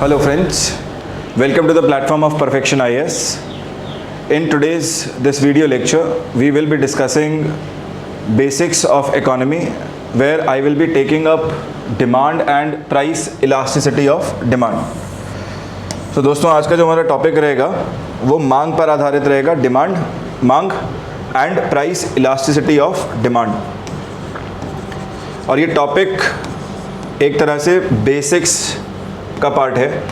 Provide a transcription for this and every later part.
Hello friends, welcome to the platform of Perfection IAS. In today's this video lecture, we will be discussing basics of economy, where I will be taking up demand and price elasticity of demand. So दोस्तों, आज का जो हमारा topic रहेगा वो मांग पर आधारित रहेगा, मांग and price elasticity of demand. और ये टॉपिक एक तरह से बेसिक्स का पार्ट है।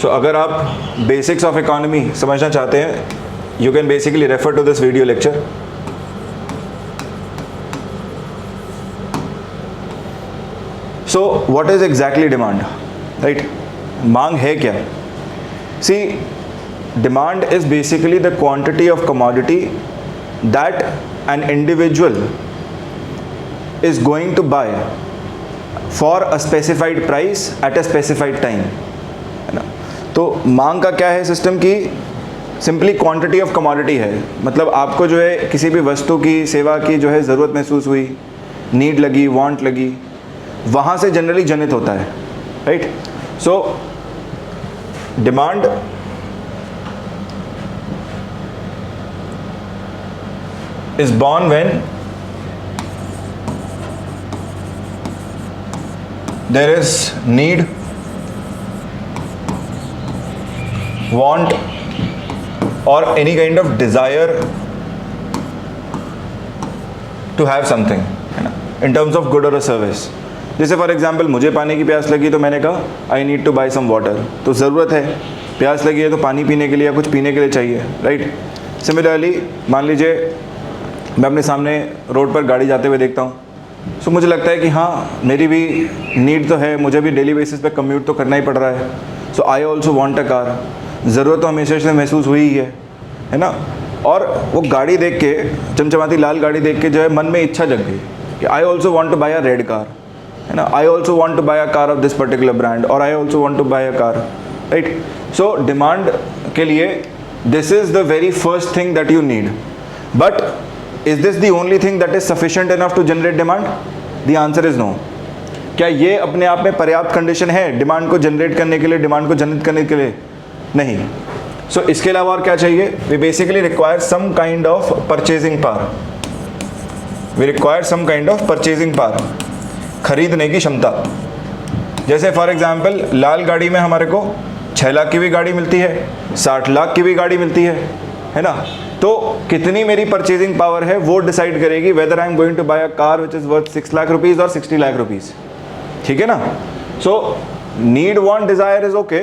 सो अगर आप बेसिक्स ऑफ इकोनॉमी समझना चाहते हैं, you can basically refer to this video lecture. So what is exactly demand, right? मांग है क्या? See, demand is basically the quantity of commodity that an individual is going to buy for a specified price at a specified time, है ना? तो मांग का क्या है सिस्टम की? सिंपली क्वांटिटी ऑफ कमोडिटी है। मतलब आपको जो है किसी भी वस्तु की, सेवा की जो है ज़रूरत महसूस हुई, नीड लगी, वांट लगी, वहाँ से जनरली जनित होता है, right? So demand is born when there is need, want or any kind of desire to have something, है ना, in terms of good or a service. जैसे फॉर एग्जाम्पल मुझे पानी की प्यास लगी तो मैंने कहा I need to buy some water. तो ज़रूरत है, प्यास लगी है तो पानी पीने के लिए या कुछ पीने के लिए चाहिए, राइट? सिमिलरली मान लीजिए मैं अपने सामने रोड पर गाड़ी जाते हुए देखता हूँ, सो मुझे लगता है कि हाँ, मेरी भी नीड तो है, मुझे भी डेली बेसिस पे कम्यूट तो करना ही पड़ रहा है। So I also want a car. ज़रूरत तो हमेशा से महसूस हुई ही है ना? और वो गाड़ी देख के, चमचमाती लाल गाड़ी देख के जो है मन में इच्छा जग गई कि I also want to buy a red car, है ना? I also want to buy a car of this particular brand, और I also want to buy a car, right? So demand के लिए this is the very first thing that you need. But is this the only thing that is sufficient enough to generate demand? The answer is no. क्या ये अपने आप में पर्याप्त condition है demand को जनरेट करने के लिए, डिमांड को जनित करने के लिए? नहीं। सो इसके अलावा और क्या चाहिए? We basically require some kind of purchasing power. We require some kind of purchasing power, खरीदने की क्षमता। जैसे फॉर एग्जाम्पल लाल गाड़ी में हमारे को 6 लाख की भी गाड़ी मिलती है, 60 लाख की भी गाड़ी मिलती है ना? तो कितनी मेरी परचेजिंग पावर है वो डिसाइड करेगी whether I am going to buy a car which is worth 6 lakh rupees और 60 लाख रुपीज़, ठीक है ना? So need, want, desire is okay,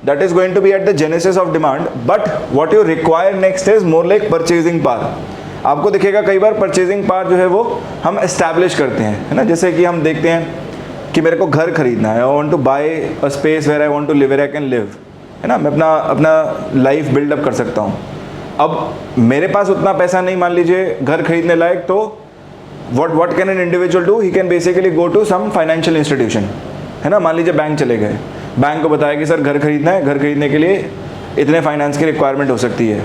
that is going to be at the genesis of demand, but what you require next is more like purchasing power. आपको दिखेगा कई बार purchasing power जो है वो हम एस्टैब्लिश करते हैं, है ना? जैसे कि हम देखते हैं कि मेरे को घर खरीदना है, I want to buy a space where I want to live, where I can live, है ना? मैं अपना लाइफ बिल्डअप कर सकता हूँ। अब मेरे पास उतना पैसा नहीं, मान लीजिए घर खरीदने लायक, तो what can an individual do? He can basically go to some financial institution, है ना? मान लीजिए बैंक चले गए, बैंक को बताया कि सर घर खरीदना है, घर खरीदने के लिए इतने फाइनेंस की रिक्वायरमेंट हो सकती है।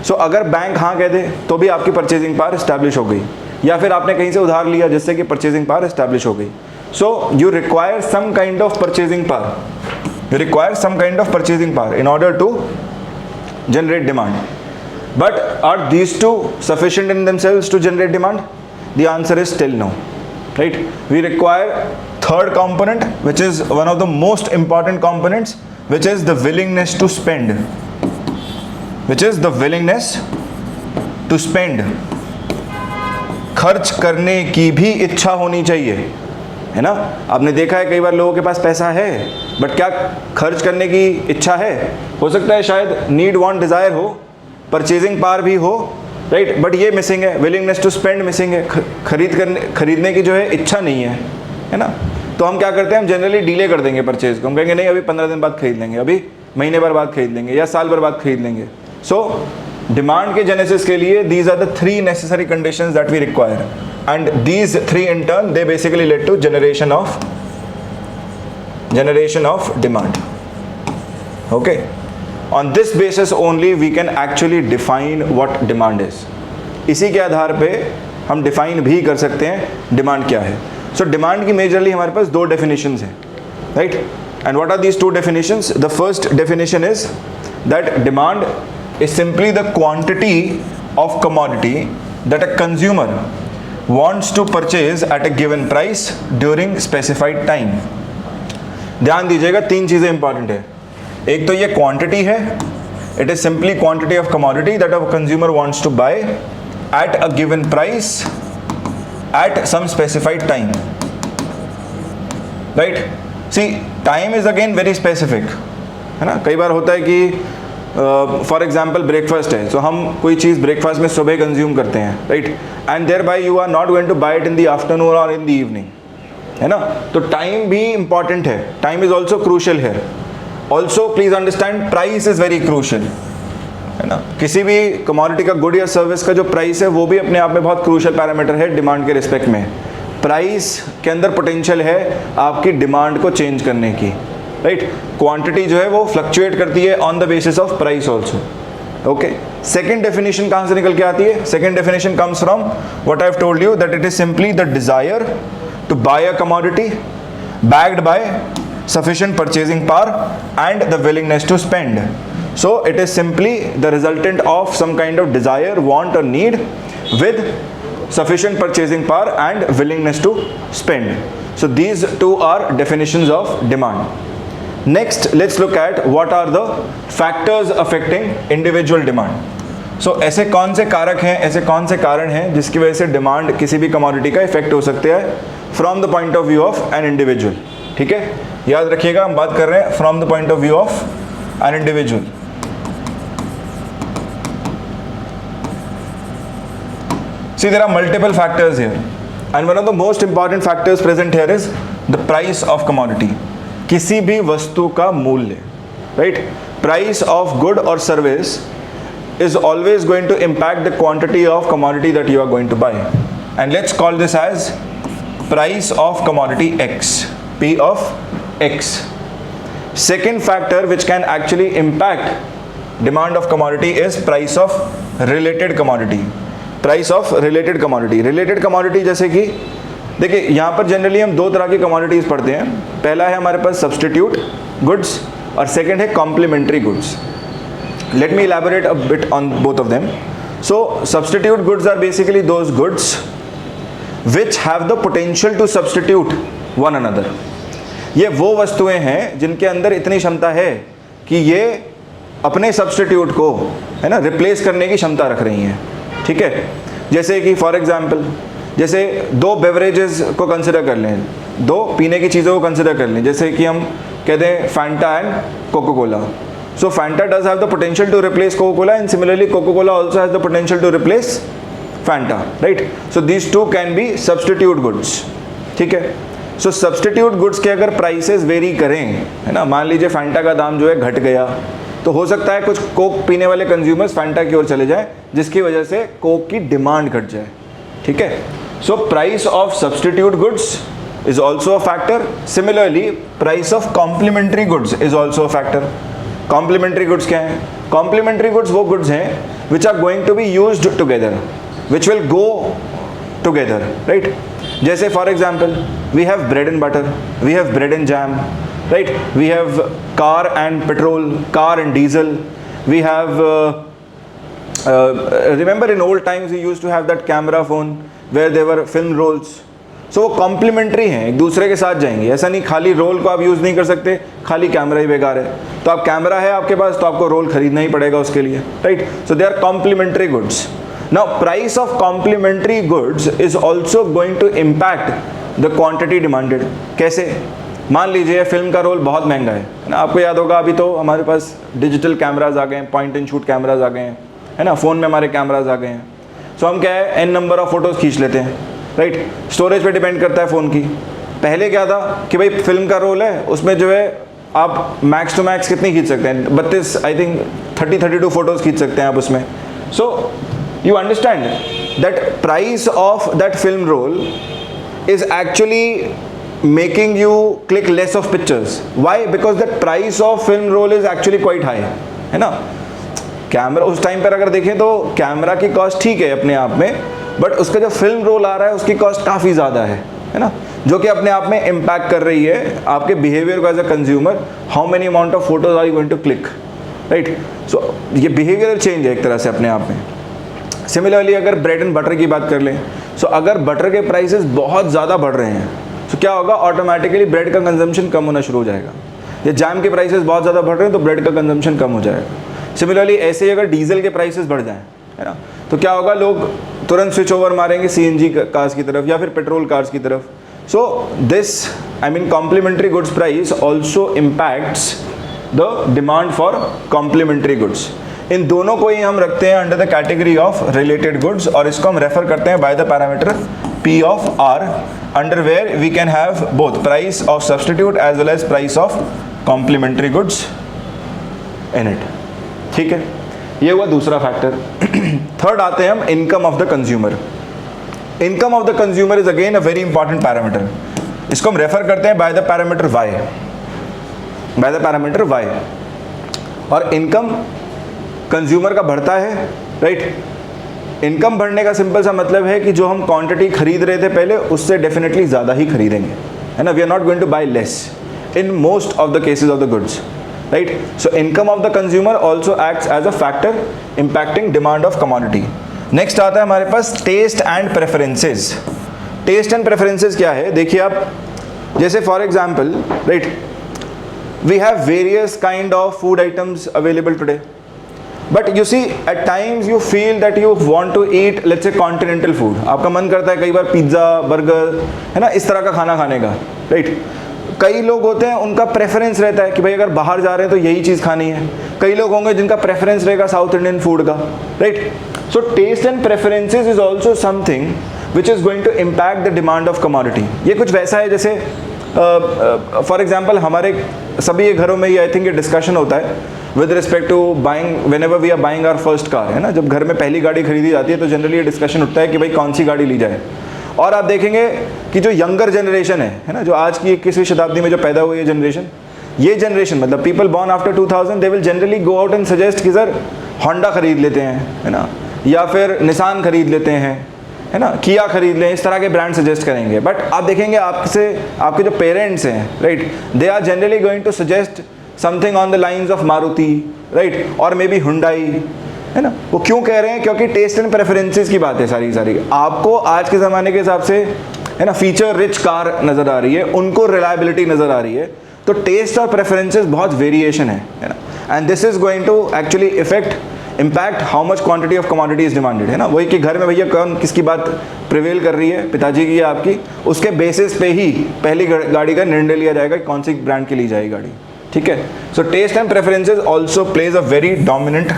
सो अगर बैंक हाँ कह दे तो भी आपकी परचेजिंग पावर इस्टेब्लिश हो गई, या फिर आपने कहीं से उधार लिया जिससे कि परचेजिंग पावर इस्टेब्लिश हो गई। So you require some kind of purchasing power, you require some kind of purchasing power in order to generate demand. But are these two sufficient in themselves to generate demand? The answer is still no, right? We require third component, which is one of the most important components, which is the willingness to spend. Which is the willingness to spend. खर्च करने की भी इच्छा होनी चाहिए, है ना? आपने देखा है कई बार लोगों के पास पैसा है, बट क्या खर्च करने की इच्छा है? हो सकता है शायद नीड, वांट, डिजायर हो, परचेजिंग पावर भी हो, राइट? बट ये मिसिंग है, विलिंगनेस टू स्पेंड मिसिंग है, खरीदने की जो है इच्छा नहीं है ना? तो हम क्या करते हैं, हम जनरली डिले कर देंगे परचेज को। हम कहेंगे नहीं, अभी 15 दिन बाद खरीद लेंगे, अभी महीने भर बाद खरीद लेंगे, या साल भर बाद खरीद लेंगे। सो डिमांड के जेनेसिस के लिए these are the 3 necessary conditions that we require, and these 3 in turn they basically led to generation of demand. Okay, on this basis only we can actually define what demand is. इसी के आधार पे हम define भी कर सकते हैं demand क्या है। सो डिमांड की मेजरली हमारे पास 2 डेफिनेशंस हैं, right? And what are these two definitions? The first definition is that demand is simply the quantity of commodity that a consumer wants to purchase at a given price during specified time. ध्यान दीजिएगा, तीन चीज़ें important है. एक तो ये quantity है, it is simply quantity of commodity that a consumer wants to buy at a given price at some specified time. Right. See time is again very specific, है ना. कई बार होता है कि फॉर एग्जाम्पल ब्रेकफास्ट है, तो हम कोई चीज़ ब्रेकफास्ट में सुबह कंज्यूम करते हैं, right, and thereby you are not going to buy it in the afternoon और इन द इवनिंग, है ना. तो टाइम भी इंपॉर्टेंट है, टाइम इज ऑल्सो क्रूशियल है. Also please understand price is very crucial, है ना. किसी भी कमोडिटी का गुड या सर्विस का जो प्राइस है वो भी अपने आप में बहुत क्रूशियल पैरामीटर है डिमांड के रिस्पेक्ट में. प्राइस के अंदर पोटेंशियल है आपकी डिमांड को चेंज करने की, राइट. क्वांटिटी जो है वो फ्लक्चुएट करती है on the basis of price also. Okay. Second definition कहाँ से निकल के आती है? Second definition comes from what I have told you, that it is simply the desire to buy a commodity backed by sufficient purchasing power and the willingness to spend. So it is simply the resultant of some kind of desire, want or need with sufficient purchasing power and willingness to spend. So these two are definitions of demand. Next, let's look at what are the factors affecting individual demand. So ऐसे कौन से कारक हैं, ऐसे कौन से कारण हैं जिसकी वजह से डिमांड किसी भी कमोडिटी का इफेक्ट हो सकते हैं from the point of view of an individual. ठीक है, याद रखिएगा हम बात कर रहे हैं from the point of view of an individual. See, there are multiple factors here, and one of the most important factors present here is the price of commodity. किसी भी वस्तु का मूल्य, right? Price of good or service is always going to impact the quantity of commodity that you are going to buy, and let's call this as price of commodity X, P of X. Second factor which can actually impact demand of commodity is price of related commodity. Price of related commodity. Related commodity जैसे कि देखिए यहाँ पर generally हम दो तरह की commodities पढ़ते हैं. पहला है हमारे पास सब्सटीट्यूट गुड्स और सेकंड है complementary goods. Let me elaborate a bit on both of them. So substitute goods are basically those goods which have the potential to substitute one another. ये वो वस्तुएं हैं जिनके अंदर इतनी क्षमता है कि ये अपने सब्सटीट्यूट को, है ना, रिप्लेस करने की क्षमता रख रही हैं. ठीक है. जैसे कि फॉर एग्जांपल जैसे दो बेवरेजेस को कंसिडर कर लें, दो पीने की चीज़ों को कंसिडर कर लें. जैसे कि हम कहते हैं Fanta and Coca Cola. So Fanta does have the potential to replace Coca Cola and similarly Coca Cola also has the potential to replace Fanta, right. So these two can be substitute goods. ठीक है. सो substitute goods के अगर prices very करें, है ना, मान लीजिए Fanta का दाम जो है घट गया, तो हो सकता है कुछ कोक पीने वाले कंज्यूमर्स फैंटा की ओर चले जाएं, जिसकी वजह से कोक की डिमांड घट जाए. ठीक है. So price of substitute goods is also a factor. Similarly price of complementary goods is also a factor. Complementary goods क्या है? कॉम्प्लीमेंट्री गुड्स वो गुड्स हैं which are going to be used together, which will go together, right. जैसे for example we have bread and butter, we have bread and jam, right, we have car and petrol, car and diesel, we have remember in old times we used to have that camera phone where there were film rolls. so वो complementary हैं, एक दूसरे के साथ जाएंगे. ऐसा नहीं खाली रोल को आप यूज़ नहीं कर सकते, खाली कैमरा ही बेकार है. तो आप कैमरा है आपके पास तो आपको रोल खरीदना ही पड़ेगा उसके लिए, right. So they are complementary goods. now price of complementary goods is also going to impact the quantity demanded. कैसे? मान लीजिए फिल्म का रोल बहुत महंगा है ना. आपको याद होगा अभी तो हमारे पास डिजिटल कैमराज आ गए हैं, पॉइंट एंड शूट कैमराज आ गए हैं, है ना. फ़ोन में हमारे कैमराज आ गए हैं. सो हम क्या है एन नंबर ऑफ फोटोज़ खींच लेते हैं, राइट. स्टोरेज पे डिपेंड करता है फ़ोन की. पहले क्या था कि भाई फिल्म का रोल है, उसमें जो है आप मैक्स टू मैक्स कितनी खींच सकते हैं? 32 आई थिंक 32 फोटोज़ खींच सकते हैं आप उसमें. So you understand that price of that film role is actually making you click less of pictures. Why? Because the price of film roll is actually quite high, है ना. Camera उस time पर अगर देखें तो कैमरा की cost ठीक है अपने आप में, बट उसका जो फिल्म रोल आ रहा है उसकी कॉस्ट काफ़ी ज़्यादा है, है ना, जो कि अपने आप में इम्पैक्ट कर रही है आपके बिहेवियर को as a consumer. How many amount of photos are you going to click, right. So ये बिहेवियर चेंज है एक तरह से अपने आप में. सिमिलरली अगर ब्रेड एंड बटर की बात कर लें, सो अगर बटर के प्राइसेस बहुत ज़्यादा बढ़ रहे हैं तो क्या होगा, ऑटोमेटिकली ब्रेड का कंजम्पशन कम होना शुरू हो जाएगा. या जैम के प्राइसेस बहुत ज़्यादा बढ़ रहे हैं तो ब्रेड का कंजम्पशन कम हो जाएगा. सिमिलरली ऐसे ही अगर डीजल के प्राइसेस बढ़ जाएं, है ना, तो क्या होगा, लोग तुरंत स्विच ओवर मारेंगे सीएनजी कार्स की तरफ या फिर पेट्रोल कार्स की तरफ. So this I mean complementary goods price also impacts the demand for complementary goods. इन दोनों को ही हम रखते हैं under the category of related goods और इसको हम रेफर करते हैं by the parameter P of R, under where we can have both price of substitute as well as price of complementary goods in it. ठीक है, ये हुआ दूसरा फैक्टर. थर्ड आते हैं हम income of the consumer. Income of the consumer is again a very important parameter. इसको हम रेफर करते हैं by the parameter Y, bye the parameter Y. और इनकम कंज्यूमर का बढ़ता है, राइट. इनकम बढ़ने का सिंपल सा मतलब है कि जो हम क्वांटिटी खरीद रहे थे पहले उससे डेफिनेटली ज़्यादा ही खरीदेंगे, है ना. We are not going to buy less in most of the cases of the goods, right. So income of the consumer also acts as a factor impacting demand of commodity. Next आता है हमारे पास taste and preferences. Taste and preferences क्या है, देखिए आप, जैसे for example, right, we have various kind of food items available today. But you see at times you feel that you want to eat let's say continental food. आपका मन करता है कई बार पिज्ज़ा, बर्गर, है ना, इस तरह का खाना खाने का, राइट. कई लोग होते हैं उनका प्रेफरेंस रहता है कि भाई अगर बाहर जा रहे हैं तो यही चीज़ खानी है. कई लोग होंगे जिनका प्रेफरेंस रहेगा साउथ इंडियन फूड का, right. So taste and preferences is also something which is going to impact the demand of commodity. ये कुछ वैसा है जैसे फॉर एग्जाम्पल हमारे सभी घरों में ये आई थिंक ये डिस्कशन होता है with respect to buying whenever we are buying our first car, है ना. जब घर में पहली गाड़ी खरीदी जाती है तो जनरली ये डिस्कशन उठता है कि भाई कौन सी गाड़ी ली जाए. और आप देखेंगे कि जो यंगर जनरेशन है ना, जो आज की 21वीं शताब्दी में जो पैदा हुई है जनरेशन, ये जनरेशन मतलब people born after 2000 they will generally go out and suggest कि सर होंडा खरीद लेते हैं, है ना, या फिर निसान खरीद लेते हैं, है ना, किया खरीद लें, इस तरह के ब्रांड सजेस्ट करेंगे. बट आप देखेंगे आपसे आपके जो पेरेंट्स हैं, right, they are generally going to suggest something on the lines of Maruti, right, और मे बी हुंडई, है ना. वो क्यों कह रहे हैं, क्योंकि टेस्ट एंड प्रेफरेंसेस की बात है सारी सारी. आपको आज के ज़माने के हिसाब से, है ना, फीचर रिच कार नज़र आ रही है, उनको रिलायबिलिटी नज़र आ रही है. तो टेस्ट और प्रेफरेंसेस बहुत वेरिएशन है ना. And this is going to actually effect impact how much quantity of commodity is demanded, है ना. वही कि घर में भैया कौन किसकी बात प्रिवेल कर रही है, पिताजी की या आपकी, उसके बेसिस पे ही पहली गाड़ी का निर्णय लिया जाएगा कि कौन सी ब्रांड की ली जाएगी गाड़ी. ठीक है. So taste and preferences also plays a very dominant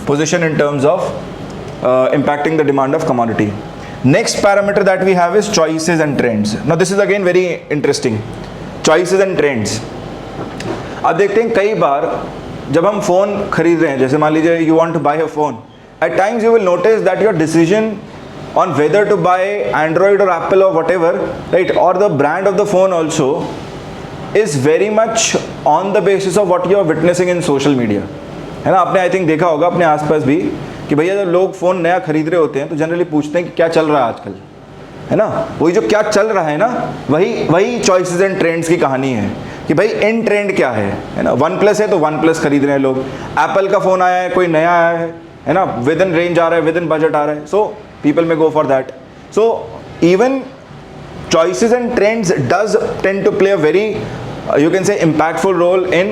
position in terms of impacting the demand of commodity. Next parameter that we have is choices and trends. Now this is again very interesting. Choices and trends. अब देखते हैं कई बार जब हम phone खरीद रहे हैं, जैसे मान लीजिए you want to buy a phone, at times you will notice that your decision on whether to buy Android or Apple or whatever, right, or the brand of the phone also is very much on the basis of what you are witnessing in social media. है ना. आपने I think देखा होगा अपने आसपास भी कि भैया जब लोग फ़ोन नया खरीद रहे होते हैं तो जनरली पूछते हैं कि क्या चल रहा है आजकल, है ना. वही जो क्या चल रहा है ना, वही चॉइसेस एंड ट्रेंड्स की कहानी है कि भाई इन ट्रेंड क्या है ना. वन प्लस है तो वन प्लस खरीद रहे हैं लोग. एप्पल का फ़ोन आया है, कोई नया आया है ना, विद इन रेंज आ रहा है, विद इन बजट आ रहा है, so people may go for that. So even choices and trends does tend to play a very you can say impactful role in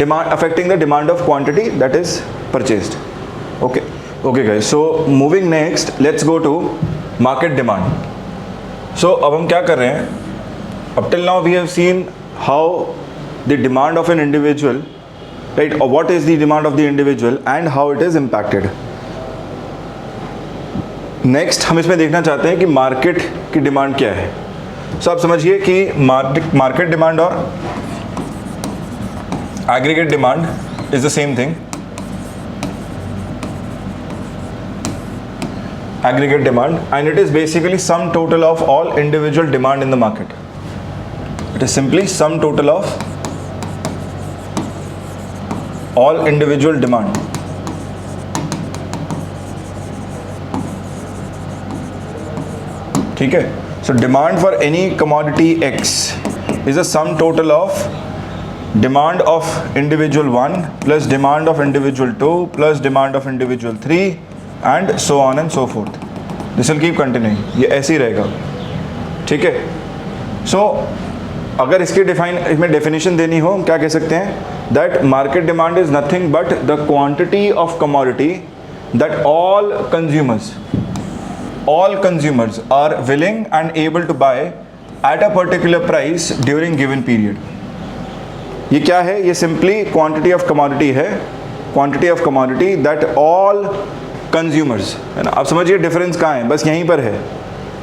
demand, affecting the demand of quantity that is purchased. Okay guys, so moving next, let's go to market demand. So अब हम क्या कर रहे हैं, up till now we have seen how the demand of an individual, right, or what is the demand of the individual and how it is impacted. Next हम इसमें देखना चाहते हैं कि मार्केट की डिमांड क्या है. सो आप समझिए कि मार्केट डिमांड और aggregate demand is the same thing. Aggregate demand and it is basically sum total of all individual demand in the market. It is simply sum total of all individual demand. ठीक है. So demand for any commodity X is a sum total of demand of individual 1 plus demand of individual 2 plus demand of individual 3 and so on and so forth. This will keep continuing. ये ऐसे ही रहेगा, ठीक है. So अगर इसकी इसमें definition देनी हो, हम क्या कह सकते हैं, that market demand is nothing but the quantity of commodity that all consumers are willing and able to buy at a particular price during given period. ये क्या है? ये सिंपली क्वांटिटी ऑफ कमोडिटी है, quantity of commodity that all consumers, है ना. आप समझिए difference कहाँ है, बस यहीं पर है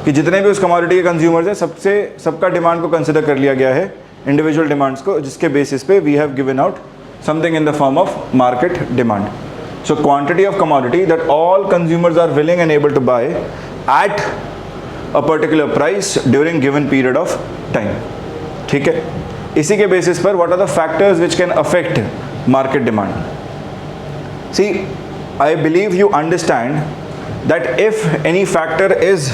कि जितने भी उस कमोडिटी के कंज्यूमर्स हैं सबका डिमांड को कंसिडर कर लिया गया है, इंडिविजुअल डिमांड्स को, जिसके बेसिस पे we have given out something in the form of market demand. So quantity of commodity that all consumers are willing and able to buy at a particular price during given period of time. ठीक है. इसी के basis पर what are the factors which can affect market demand. See, I believe you understand that if any factor is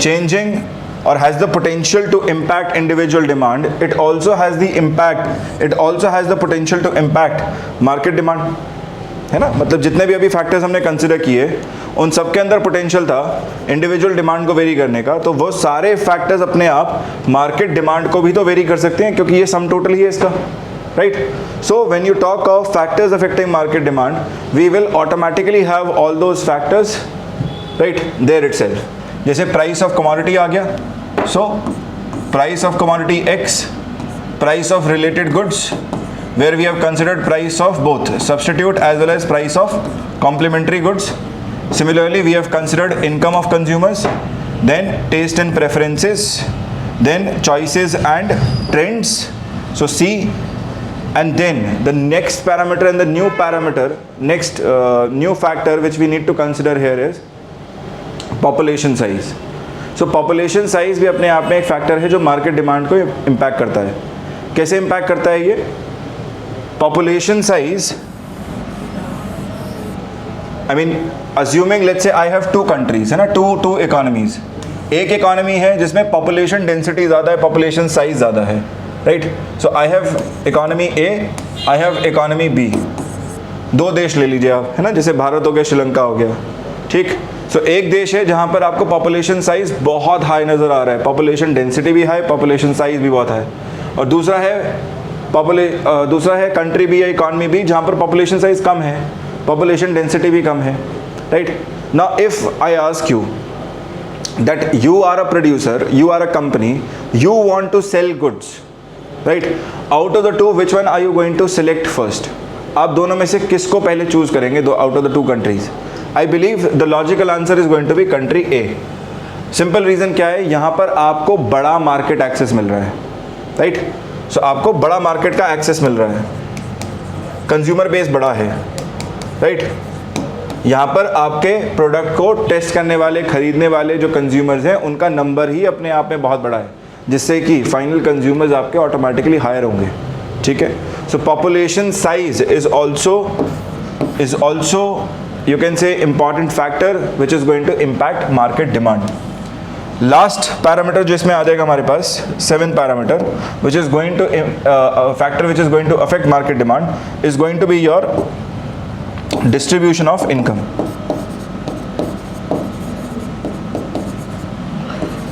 changing or has the potential to impact individual demand, it also has the potential to impact market demand, है ना. मतलब जितने भी अभी factors हमने consider किए उन सब के अंदर पोटेंशियल था इंडिविजुअल डिमांड को वेरी करने का, तो वो सारे फैक्टर्स अपने आप मार्केट डिमांड को भी तो वेरी कर सकते हैं, क्योंकि ये सम टोटल ही है इसका, right. So when you talk of factors affecting market demand, we will automatically have all those factors, right, there itself. जैसे प्राइस ऑफ कमोडिटी आ गया, so price of commodity x, price of related goods where we have considered price of both substitute as well as price of complementary goods. Similarly we have considered income of consumers, then taste and preferences, then choices and trends. So C, and then the next parameter and the new parameter, next new factor which we need to consider here is population size. So population size भी अपने आप में एक factor है जो market demand को impact करता है. कैसे इम्पैक्ट करता है ये? Population size, I mean assuming let's say I have to countries, है ना, टू इकोनॉमीज. एक इकोनॉमी है जिसमें पॉपुलेशन डेंसिटी ज़्यादा है, पॉपुलेशन साइज ज़्यादा है, right. So I have economy A, I have economy B. दो देश ले लीजिए आप, है ना, जैसे भारत हो गया, श्रीलंका हो गया, ठीक. सो एक देश है जहाँ पर आपको पॉपुलेशन साइज बहुत हाई नज़र आ रहा है, पॉपुलेशन डेंसिटी भी हाई, पॉपुलेशन साइज भी बहुत हाई. और दूसरा है कंट्री भी या इकॉनमी भी जहाँ पर पॉपुलेशन साइज कम है, पॉपुलेशन डेंसिटी भी कम है, right. Now if I ask you that you are a producer, you are a company, you want to sell goods, right, out of the two which one are you going to select first? आप दोनों में से किसको पहले choose करेंगे, दो out of the two countries? I believe the logical answer is going to be country A. Simple reason क्या है? यहाँ पर आपको बड़ा मार्केट एक्सेस मिल रहा है, राइट. सो आपको बड़ा मार्केट का एक्सेस मिल रहा है, कंज्यूमर बेस बड़ा है, राइट. यहाँ पर आपके प्रोडक्ट को टेस्ट करने वाले, खरीदने वाले जो कंज्यूमर्स हैं उनका नंबर ही अपने आप में बहुत बड़ा है, जिससे कि फाइनल कंज्यूमर्स आपके ऑटोमेटिकली हायर होंगे, ठीक है. सो population size is also you can say important factor which is going to impact market demand. Last parameter जो इसमें आ जाएगा हमारे पास, 7th parameter which is going to factor which is going to affect market demand is going to be your distribution of income.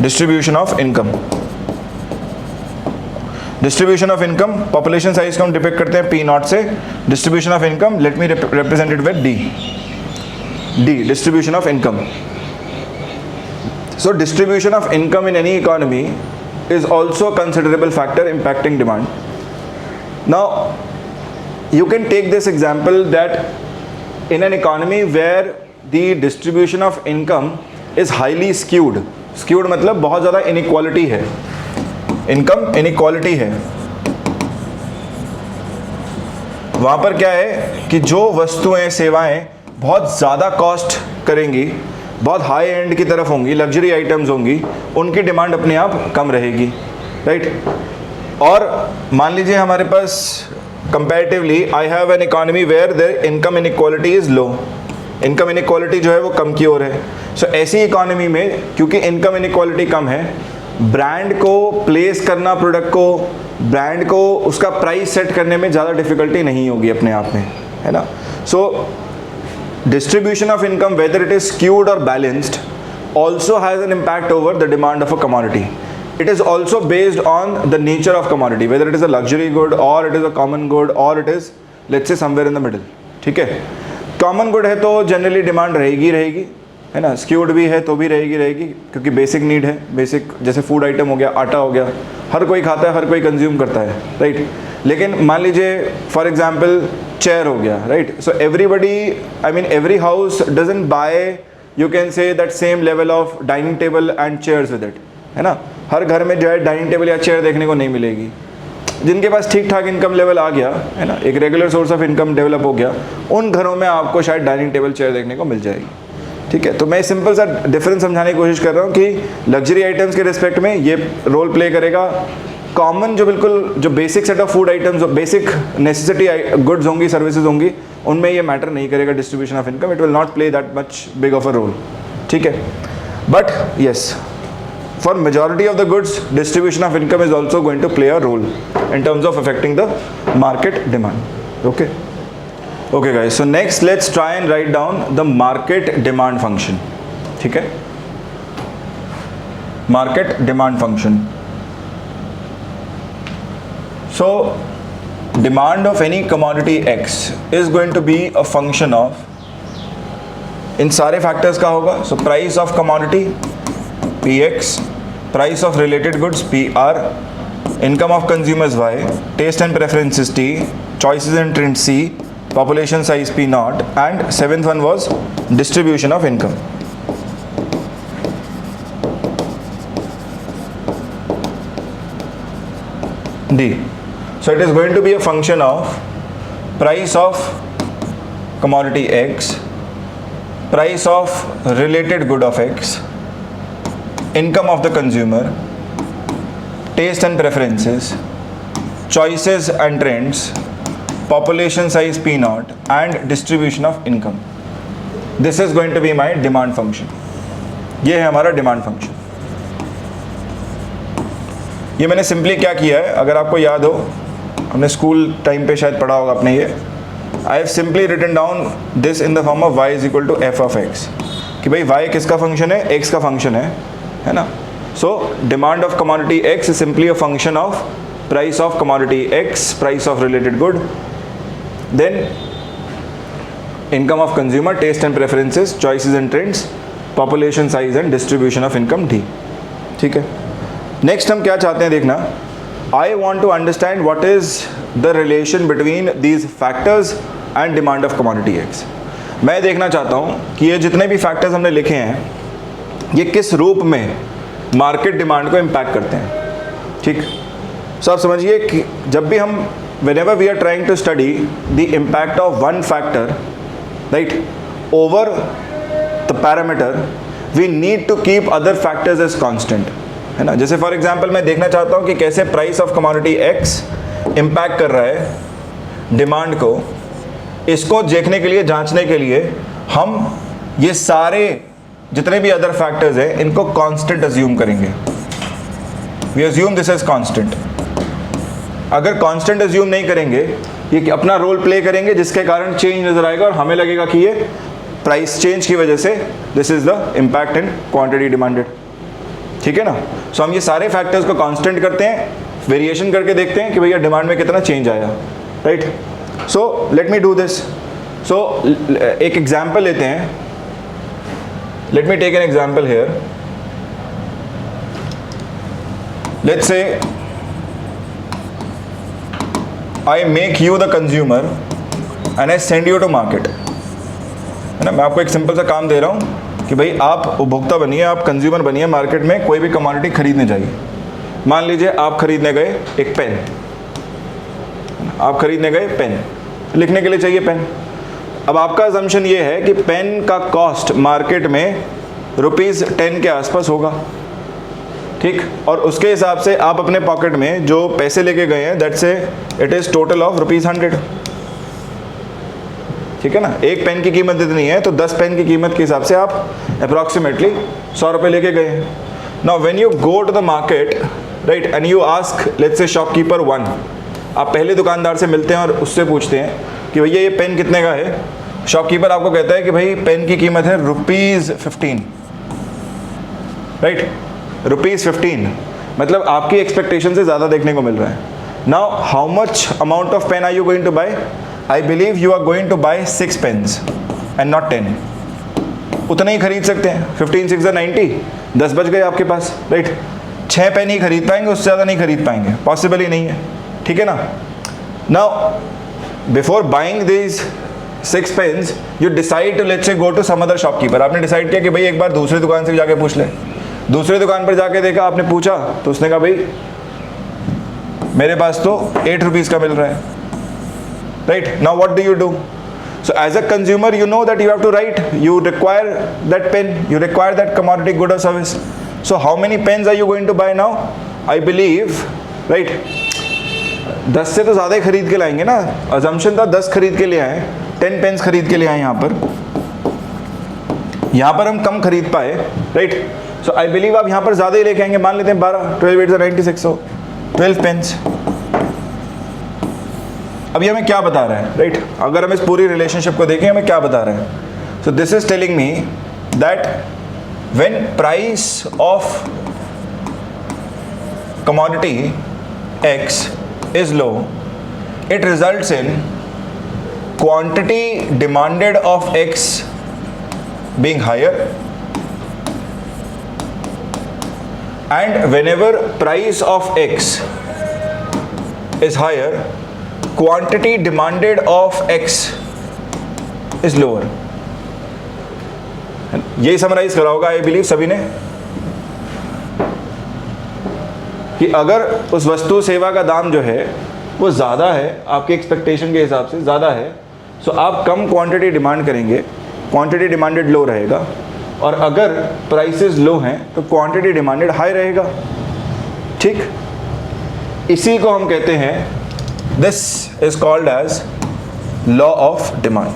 Distribution of income. Distribution of income, population size को हम depict करते हैं P0 से. Distribution of income, let me represent it with D. D, distribution of income. So distribution of income in any economy is also a considerable factor impacting demand. Now you can take this example that in an economy where the distribution of income is highly skewed मतलब बहुत ज़्यादा inequality है, income inequality है, वहाँ पर क्या है कि जो वस्तुएं, सेवाएं बहुत ज़्यादा कॉस्ट करेंगी, बहुत हाई एंड की तरफ होंगी, लग्जरी आइटम्स होंगी, उनकी डिमांड अपने आप कम रहेगी, राइट. और मान लीजिए हमारे पास comparatively I have an economy where there income inequality is low, income inequality जो है वो कम की ओर है। सो ऐसी इकोनॉमी में क्योंकि इनकम इनइक्वालिटी कम है, ब्रांड को प्लेस करना, प्रोडक्ट को, ब्रांड को उसका प्राइस सेट करने में ज़्यादा डिफिकल्टी नहीं होगी अपने आप में, है ना। सो distribution of income, whether it is skewed or balanced, also has an impact over the demand of a commodity. It is also based on the nature of commodity, whether it is a luxury good or it is a common good or it is let's say somewhere in the middle, ठीक है। common good है तो generally demand रहेगी है ना, skewed भी है तो भी रहेगी क्योंकि basic need है, basic जैसे food item हो गया, आटा हो गया, हर कोई खाता है, हर कोई consume करता है, राइट। लेकिन मान लीजिए फॉर एग्जाम्पल चेयर हो गया, right. So everybody, I mean every house doesn't buy, you can say that same level of dining table and chairs with it, है ना। हर घर में जो है डाइनिंग टेबल या चेयर देखने को नहीं मिलेगी। जिनके पास ठीक ठाक इनकम लेवल आ गया है ना, एक regular source of income develop हो गया, उन घरों में आपको शायद डाइनिंग टेबल चेयर देखने को मिल जाएगी, ठीक है। तो मैं सिंपल सा डिफरेंस समझाने की कोशिश कर रहा हूँ कि लग्जरी आइटम्स के रिस्पेक्ट में ये रोल प्ले करेगा। कॉमन जो बिल्कुल जो basic set of food items, basic necessity goods होंगी, सर्विसेज होंगी, उनमें ये मैटर नहीं करेगा distribution of income, it will not play that much big of a role, ठीक है। But yes, for majority of the goods distribution of income is also going to play a role in terms of affecting the market demand. Okay okay guys, so next let's try and write down the market demand function, ठीक है। Market demand function. So demand of any commodity X is going to be a function of, इन सारे factors का होगा। So price of commodity Px, price of related goods PR, income of consumers Y, taste and preferences T, choices and trends C, population size P0 and seventh one was distribution of income. D. So it is going to be a function of price of commodity X, price of related good of X, income of the consumer, taste and preferences, choices and trends, population size P0 and distribution of income. This is going to be my demand function. ये है हमारा demand function। ये मैंने simply क्या किया है, अगर आपको याद हो, हमने स्कूल टाइम पे शायद पढ़ा होगा आपने ये, I have simply written down this in the form of y is equal to f of x, कि भाई y किसका फंक्शन है, x का फंक्शन है ना। So demand of commodity x is simply a function of price of commodity x, price of related good, then income of consumer, taste and preferences, choices and trends, population size and distribution of income D, ठीक है। Next हम क्या चाहते हैं देखना, I want to understand what is the relation between these factors and demand of commodity X. मैं देखना चाहता हूँ कि ये जितने भी फैक्टर्स हमने लिखे हैं ये किस रूप में मार्केट डिमांड को इम्पैक्ट करते हैं, ठीक। सो आप समझिए कि जब भी हम whenever we are trying to study the impact of one factor, right, over the parameter, we need to keep other factors as constant, है ना। जैसे फॉर एग्जांपल मैं देखना चाहता हूँ कि कैसे price of commodity X impact कर रहा है डिमांड को, इसको देखने के लिए, जांचने के लिए हम ये सारे जितने भी अदर फैक्टर्स हैं इनको कांस्टेंट अज्यूम करेंगे। We assume this as constant. अगर कांस्टेंट अज्यूम नहीं करेंगे, ये अपना रोल प्ले करेंगे जिसके कारण चेंज नजर आएगा और हमें लगेगा कि ये प्राइस चेंज की वजह से this is the impact in quantity demanded, ठीक है ना। सो हम ये सारे फैक्टर्स को कांस्टेंट करते हैं, वेरिएशन करके देखते हैं कि भैया डिमांड में कितना चेंज आया, right. So let me do this. So एक एग्जांपल लेते हैं, let me take an example here. Let's say I make you the consumer and I send you to market, है ना। मैं आपको एक सिंपल सा काम दे रहा हूँ कि भाई आप उपभोक्ता बनिए, आप कंज्यूमर बनिए, मार्केट में कोई भी कमोडिटी खरीदने जाइए। मान लीजिए आप खरीदने गए एक पेन, आप खरीदने गए पेन, लिखने के लिए चाहिए पेन। अब आपका अजम्पशन ये है कि पेन का कॉस्ट मार्केट में ₹10 के आसपास होगा, ठीक। और उसके हिसाब से आप अपने पॉकेट में जो पैसे लेके गए हैं, that's a it is total of ₹100, ठीक है ना, एक पेन की कीमत इतनी है तो 10 पेन की कीमत के हिसाब से आप अप्रॉक्सीमेटली 100 रुपये लेके गए। Now when you go to the market right and you ask let's say shopkeeper 1, आप पहले दुकानदार से मिलते हैं और उससे पूछते हैं कि भैया ये पेन कितने का है। शॉपकीपर आपको कहता है कि भाई पेन की कीमत है ₹15, राइट, ₹15, मतलब आपकी एक्सपेक्टेशन से ज़्यादा देखने को मिल रहा है। Now how much amount of pen are you going to buy? I believe you are going to buy 6 pens and not 10। उतना ही खरीद सकते हैं, 15 6 90, 10 बच गए आपके पास, राइट। 6 पेन ही खरीद पाएंगे, उससे ज़्यादा नहीं खरीद पाएंगे, पॉसिबल ही नहीं है, ठीक है ना। Now before buying these 6 pens you decide to let's say go to some other shopkeeper. आपने डिसाइड किया कि भाई एक बार दूसरी दुकान से जाके पूछ ले। दूसरी दुकान पर जाके देखा, आपने पूछा तो उसने कहा भाई मेरे पास तो 8 रुपीज़ का मिल रहा है, right. Now what do you do? So as a consumer you know that you have to write, you require that pen, you require that commodity good or service. So how many pens are you going to buy now? I believe, right, 10 से तो ज़्यादा ही खरीद के लाएंगे ना। assumption था 10 खरीद के ले आए, 10 पेन्स खरीद के ले आए। यहाँ पर हम कम खरीद पाए, राइट। सो आई बिलीव आप यहाँ पर ज़्यादा ही लेके आएंगे, मान लेते हैं 12, 12 8 96, so 12 पेन्स। अभी हमें क्या बता रहा है, राइट, अगर हम इस पूरी रिलेशनशिप को देखें हमें क्या बता रहा है। So this is telling me that when price of commodity X is low, it results in quantity demanded of X being higher, and whenever price of X is higher, quantity demanded of X is lower। यही summarise करा होगा I believe सभी ने, कि अगर उस वस्तु सेवा का दाम जो है वो ज़्यादा है, आपके एक्सपेक्टेशन के हिसाब से ज़्यादा है, सो आप कम क्वांटिटी डिमांड करेंगे, क्वांटिटी डिमांडेड लो रहेगा। और अगर प्राइसेस लो हैं तो क्वांटिटी डिमांडेड हाई रहेगा, ठीक। इसी को हम कहते हैं, this is called as law of demand,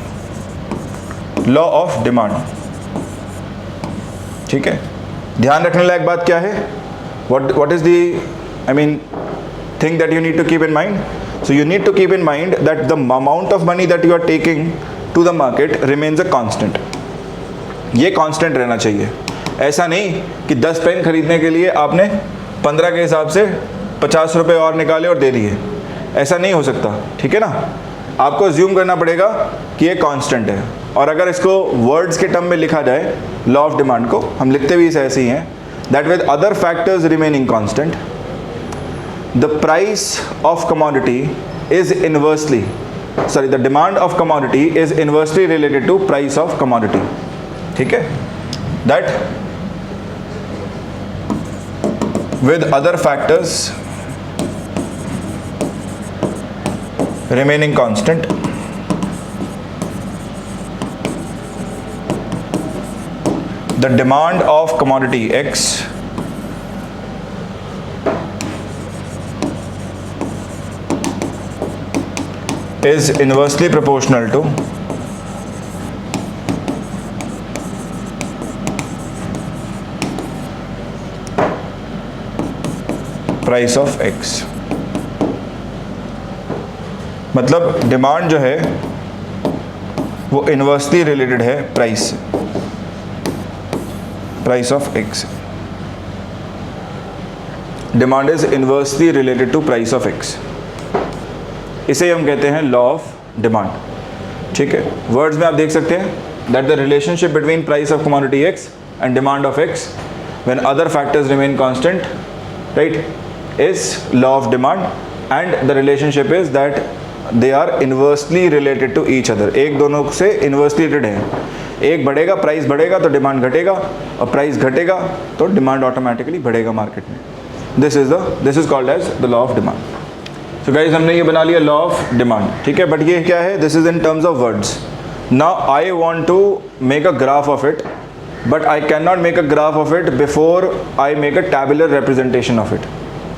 law of demand, ठीक है। ध्यान रखने लायक बात क्या है? what is the I mean thing that you need to keep in mind? So you need to keep in mind that the amount of money that you are taking to the market remains a constant। ये constant रहना चाहिए। ऐसा नहीं कि 10 pen खरीदने के लिए आपने 15 के हिसाब से 50 रुपये और निकाले और दे दिए, ऐसा नहीं हो सकता, ठीक है ना। आपको अज्यूम करना पड़ेगा कि ये कांस्टेंट है। और अगर इसको वर्ड्स के टर्म में लिखा जाए, लॉ ऑफ डिमांड को हम लिखते भी ऐसे ही हैं, that with other factors remaining constant the price of commodity is inversely the demand of commodity is inversely related to price of commodity, ठीक है। That with other factors remaining constant, the demand of commodity X is inversely proportional to price of X। मतलब demand जो है वो inversely related है price से, price of X. Demand is inversely related to price of X, इसे हम कहते हैं लॉ ऑफ डिमांड, ठीक है। वर्ड्स में आप देख सकते हैं that the relationship between price of commodity X and demand of X when other factors remain constant, right, is law of demand. And the relationship is that they are inversely related to each other, एक दोनों से inversely related है। एक बढ़ेगा, price बढ़ेगा तो demand घटेगा, और प्राइस घटेगा तो डिमांड ऑटोमेटिकली बढ़ेगा मार्केट में। This is called as the law of demand. So guys हमने ये बना लिया लॉ ऑफ डिमांड, ठीक है। बट ये क्या है? This is in terms of words. Now I want to make a graph of it, but I can not make a graph of it before I make a tabular representation of it,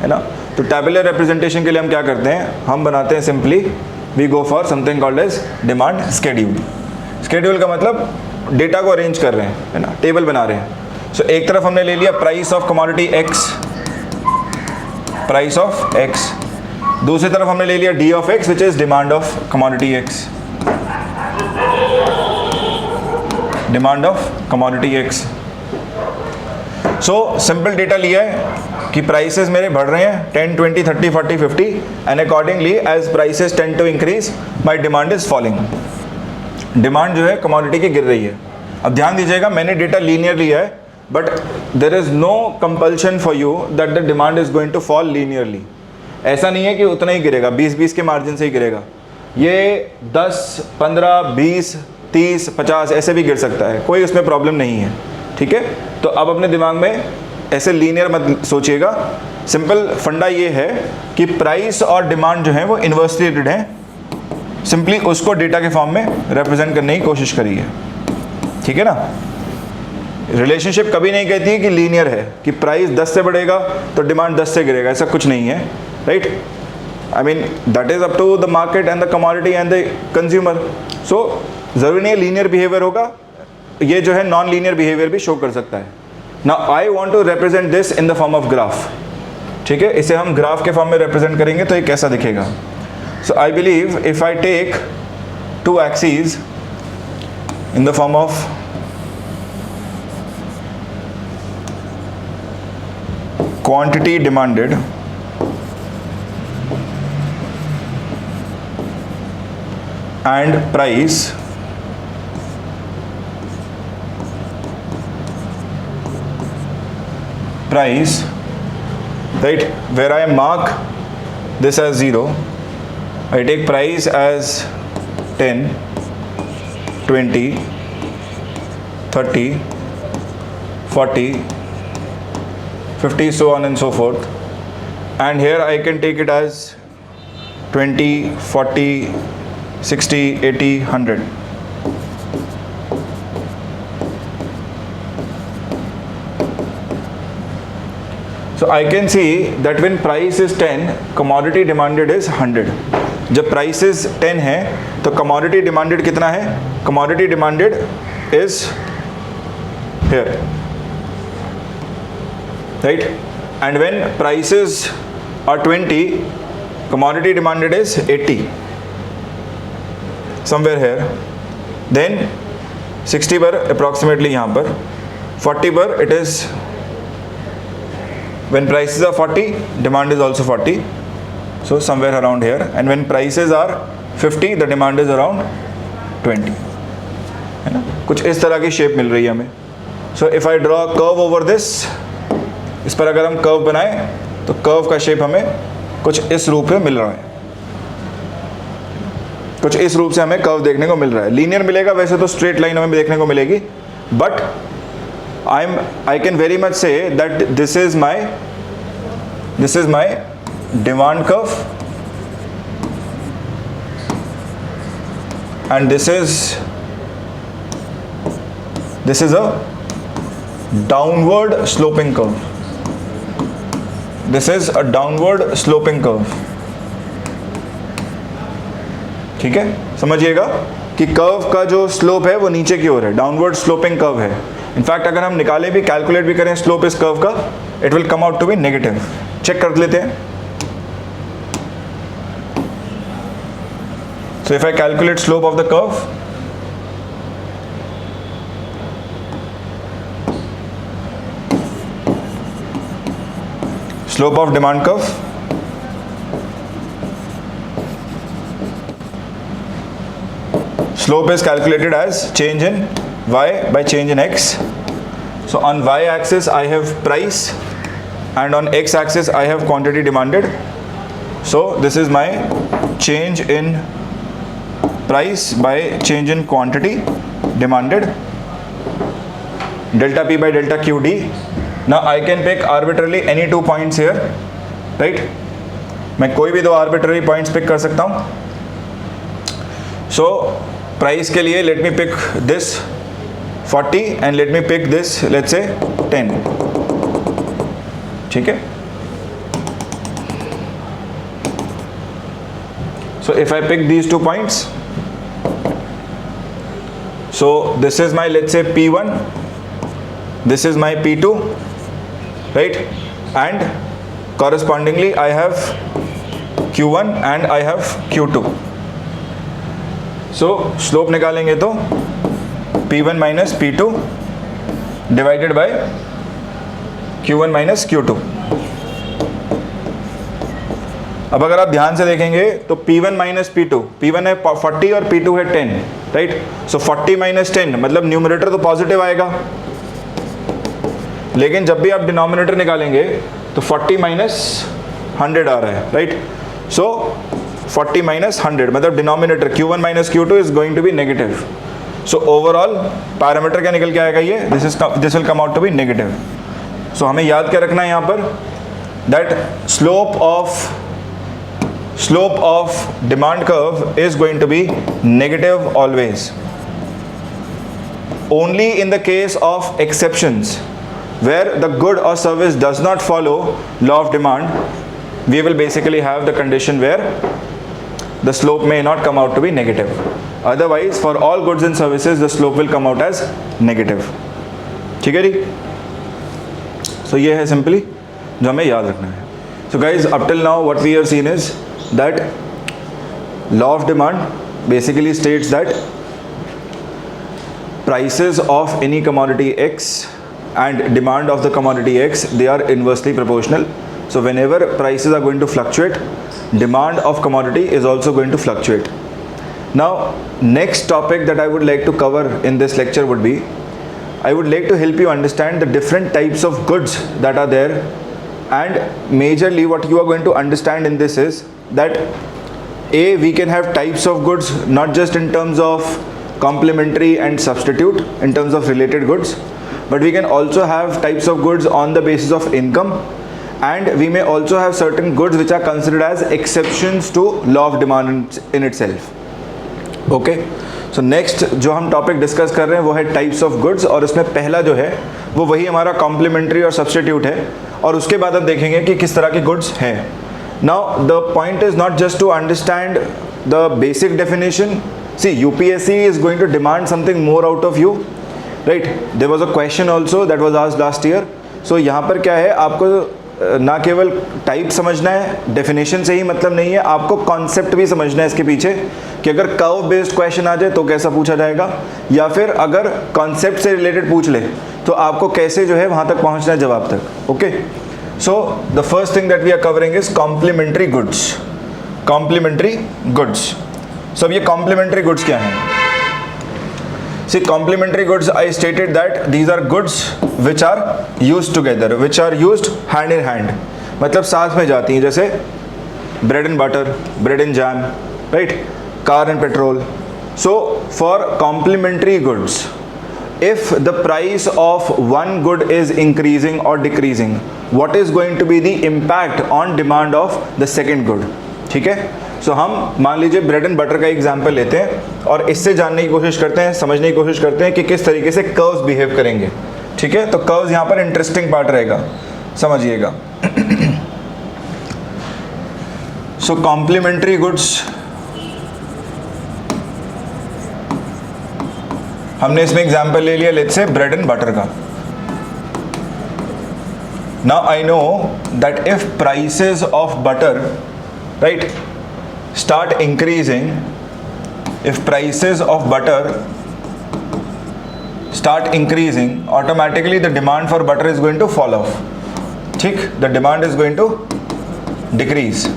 है ना। तो tabular representation के लिए हम क्या करते हैं? हम बनाते हैं simply we go for something called as demand schedule. Schedule का मतलब डेटा को अरेंज कर रहे हैं, है ना, टेबल बना रहे हैं। सो एक तरफ हमने ले लिया price of commodity x, price of x, दूसरी तरफ हमने ले लिया D of x which is demand of commodity x, demand of commodity x. So simple data लिया है कि प्राइसेस मेरे बढ़ रहे हैं 10, 20, 30, 40, 50 and accordingly as prices tend to increase my demand is falling. Demand जो है कमोडिटी की गिर रही है। अब ध्यान दीजिएगा, मैंने डेटा लीनियर लिया है but there is no compulsion for you that the demand is going to fall linearly. ऐसा नहीं है कि उतना ही गिरेगा, 20-20 के मार्जिन से ही गिरेगा। ये 10, 15, 20, 30, 50 ऐसे भी गिर सकता है, कोई उसमें प्रॉब्लम नहीं है, ठीक है। तो अब अपने दिमाग में ऐसे लीनियर मत सोचिएगा। सिंपल फंडा ये है कि प्राइस और डिमांड जो है वो इन्वर्सली रिलेटेड हैं। सिंपली उसको डेटा के फॉर्म में रिप्रेजेंट करने की कोशिश करिए, ठीक है ना। रिलेशनशिप कभी नहीं कहती है कि लीनियर है कि प्राइस 10 से बढ़ेगा तो डिमांड 10 से गिरेगा, ऐसा कुछ नहीं है, right. I mean that is up to the market and the commodity and the consumer. So ज़रूरी नहीं लीनियर बिहेवियर होगा, ये जो है नॉन लीनियर बिहेवियर भी शो कर सकता है। Now I want to represent this in the form of graph, ठीक है। इसे हम ग्राफ के फॉर्म में रिप्रेजेंट करेंगे तो ये कैसा दिखेगा। So I believe if I take two axes in the form of quantity demanded and price, right, where I mark this as 0, I take price as 10, 20, 30, 40, 50, so on and so forth, and here I can take it as 20, 40, 60, 80, 100. So I can see that when price is 10, commodity demanded is 100. जब prices 10 है तो commodity demanded कितना है? Commodity demanded is here, right, and when prices are 20, commodity demanded is 80, somewhere here, then 60 पर approximately यहाँ पर, 40 पर it is, when prices are 40 demand is also 40, so somewhere around here, and when prices are 50 the demand is around 20, है ना। कुछ इस तरह की शेप मिल रही है हमें। so if I draw a curve over this, इस पर अगर हम कर्व बनाएं तो कर्व का शेप हमें कुछ इस रूप में मिल रहा है, कुछ इस रूप से हमें कर्व देखने को मिल रहा है। लीनियर मिलेगा वैसे तो स्ट्रेट लाइन हमें देखने को मिलेगी, but I can very much say that this is my demand curve and this is a downward sloping curve. This is a downward sloping curve, ठीक है। समझिएगा कि कर्व का जो स्लोप है वो नीचे की ओर है, डाउनवर्ड स्लोपिंग कर्व है। इनफैक्ट अगर हम निकाले भी, कैलकुलेट भी करें स्लोप इस कर्व का, it will come out to be negative. Check कर लेते हैं। So if I calculate slope of the curve, slope of demand curve, slope is calculated as change in y by change in x. So on y axis I have price and on x axis I have quantity demanded. So this is my change in price by change in quantity demanded, delta p by delta qd. Now I can pick arbitrarily any 2 points here, right? मैं कोई भी 2 arbitrary points pick कर सकता हूँ। So price के लिए let me pick this 40 and let me pick this let's say 10, ठीक है। So if I pick these 2 points, So this is my, let's say, P1, this is my P2, right? And correspondingly I have Q1 and I have Q2. So slope निकालेंगे तो P1 minus P2 divided by Q1 minus Q2. अब अगर आप ध्यान से देखेंगे तो P1 minus P2, P1 है 40 और P2 है 10, राइट? सो 40 माइनस 10 मतलब न्यूमरेटर तो पॉजिटिव आएगा, लेकिन जब भी आप डिनोमिनेटर निकालेंगे तो 40 माइनस 100 आ रहा है, राइट? सो 40 माइनस 100 मतलब denominator Q1 minus Q2 is going to be negative. So overall parameter क्या निकल के आएगा, ये this will come out to be negative. So हमें याद क्या रखना है यहाँ पर, that slope of demand curve is going to be negative always. Only in the case of exceptions where the good or service does not follow law of demand, we will basically have the condition where the slope may not come out to be negative. Otherwise for all goods and services the slope will come out as negative. ठीक है जी? So ये है simply जो हमें याद रखना है. So guys, up till now what we have seen is that law of demand basically states that prices of any commodity X and demand of the commodity X, they are inversely proportional. So whenever prices are going to fluctuate, demand of commodity is also going to fluctuate. Now next topic that I would like to cover in this lecture would be, I would like to help you understand the different types of goods that are there, and majorly what you are going to understand in this is that we can have types of goods not just in terms of complementary and substitute in terms of related goods, but we can also have types of goods on the basis of income, and we may also have certain goods which are considered as exceptions to law of demand in itself. Okay, so next जो हम topic discuss कर रहे हैं वो है types of goods, और इसमें पहला जो है वो वही हमारा कॉम्प्लीमेंट्री और सब्स्टिट्यूट है, और उसके बाद हम देखेंगे कि किस तरह के गुड्स हैं. Now the point is not just to understand the basic definition. See, UPSC is going to demand something more out of you, right? There was a question also that was asked last year. So यहाँ पर क्या है, आपको ना केवल type समझना है, definition से ही मतलब नहीं है, आपको कॉन्सेप्ट भी समझना है इसके पीछे कि अगर कर्व बेस्ड क्वेश्चन आ जाए तो कैसा पूछा जाएगा, या फिर अगर कॉन्सेप्ट से रिलेटेड पूछ ले तो आपको कैसे जो है वहाँ तक पहुँचना है जवाब तक. Okay, so the first thing that we are covering is complementary goods. Complementary goods. So अब ये complementary goods क्या हैं? See, complementary goods, I stated that these are goods which are used together, which are used hand in hand. मतलब साथ में जाती हैं, जैसे bread and butter, bread and jam, right? Car and petrol. So for complementary goods, if the price of one good is increasing or decreasing, what is going to be the impact on demand of the second good? ठीक है, सो हम मान लीजिए bread and butter का example लेते हैं और इससे जानने की कोशिश करते हैं, समझने की कोशिश करते हैं कि किस तरीके से कर्व्स बिहेव करेंगे. ठीक है, तो कर्व्स यहाँ पर इंटरेस्टिंग पार्ट रहेगा, समझिएगा. सो कॉम्प्लीमेंट्री गुड्स, हमने इसमें एग्जांपल ले लिया let's say bread and butter का. Now I know that if prices of butter, right, start increasing, if prices of butter start increasing, automatically the demand for butter is going to fall off. ठीक, the demand is going to decrease.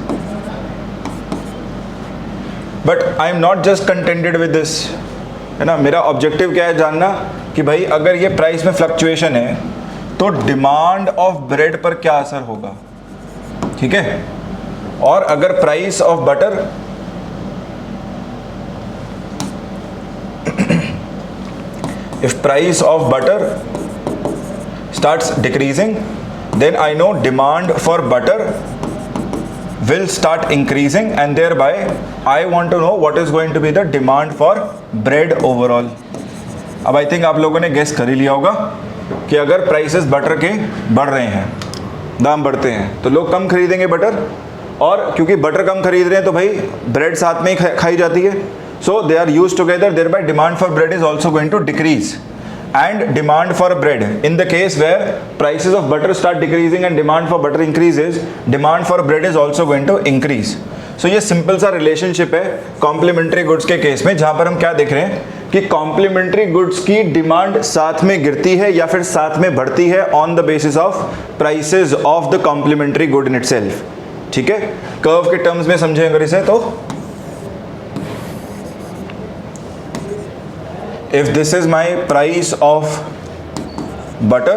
But I am not just contented with this, है ना. मेरा objective क्या है, जानना कि भाई अगर ये प्राइस में फ्लक्चुएशन है तो डिमांड ऑफ ब्रेड पर क्या असर होगा. ठीक है, और अगर price of butter if price of butter starts decreasing, then I know demand for butter will start increasing, and thereby I want to know what is going to be the demand for bread overall. अब I think आप लोगों ने guess कर ही लिया होगा कि अगर prices butter के बढ़ रहे हैं, दाम बढ़ते हैं, तो लोग कम खरीदेंगे बटर, और क्योंकि बटर कम खरीद रहे हैं तो भाई ब्रेड साथ में ही खाई जाती है. So they are used together, thereby demand for bread is also going to decrease. And demand for bread, in the case where prices of butter start decreasing and demand for butter increases, demand for bread is also going to increase. So ये simple सा relationship है complementary goods के case में, जहां पर हम क्या देख रहे हैं कि कॉम्प्लीमेंट्री गुड्स की डिमांड साथ में गिरती है या फिर साथ में बढ़ती है on the basis of prices of the complementary good in itself. ठीक है, कर्व के टर्म्स में समझें अगर इसे, तो if this is my price of butter,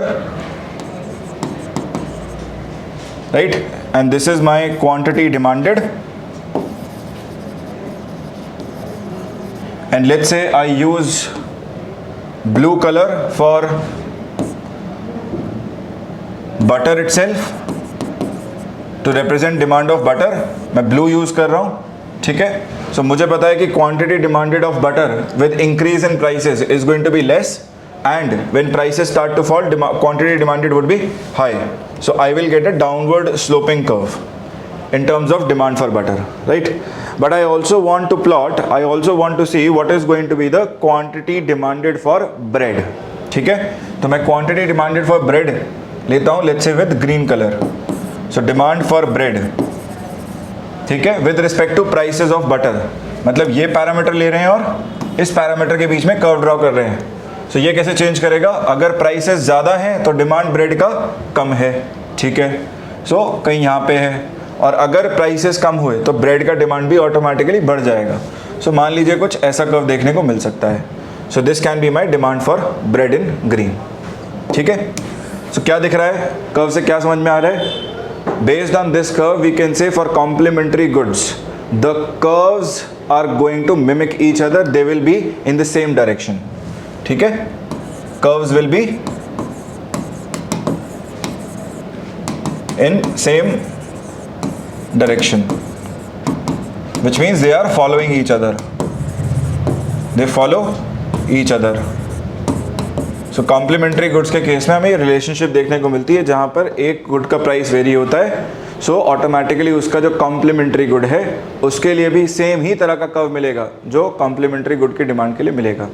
right, and this is my quantity demanded, and let's say I use blue color for butter itself to represent demand of butter. मैं blue use कर रहा हूँ. ठीक है, सो मुझे पता है कि quantity demanded of butter with increase in prices is going to be less, and when prices start to fall quantity demanded would be high. So I will get a downward sloping curve in terms of demand for butter, right? But I also want to plot, I also want to see what is going to be the quantity demanded for bread. ठीक है, तो मैं quantity demanded for bread लेता हूँ, let's say with green color. So demand for bread, ठीक है, with respect to prices of butter, मतलब ये पैरामीटर ले रहे हैं और इस पैरामीटर के बीच में कर्व ड्रॉ कर रहे हैं. सो ये कैसे चेंज करेगा, अगर प्राइसेस ज़्यादा हैं तो डिमांड ब्रेड का कम है. ठीक है, सो कहीं यहाँ पे है, और अगर प्राइसेस कम हुए तो ब्रेड का डिमांड भी ऑटोमेटिकली बढ़ जाएगा. सो मान लीजिए कुछ ऐसा कर्व देखने को मिल सकता है. So this can be my demand for bread in green. ठीक है, सो क्या दिख रहा है कर्व से, क्या समझ में आ रहा है? Based on this curve, we can say for complementary goods, the curves are going to mimic each other. They will be in the same direction. ठीक है, curves will be in same direction, which means they are following each other. They follow each other. So complementary goods के case में हमें relationship देखने को मिलती है, जहाँ पर एक गुड का प्राइस वेरी होता है, सो ऑटोमेटिकली उसका जो कॉम्प्लीमेंट्री गुड है उसके लिए भी सेम ही तरह का कर्व मिलेगा जो कॉम्प्लीमेंट्री गुड की डिमांड के लिए मिलेगा.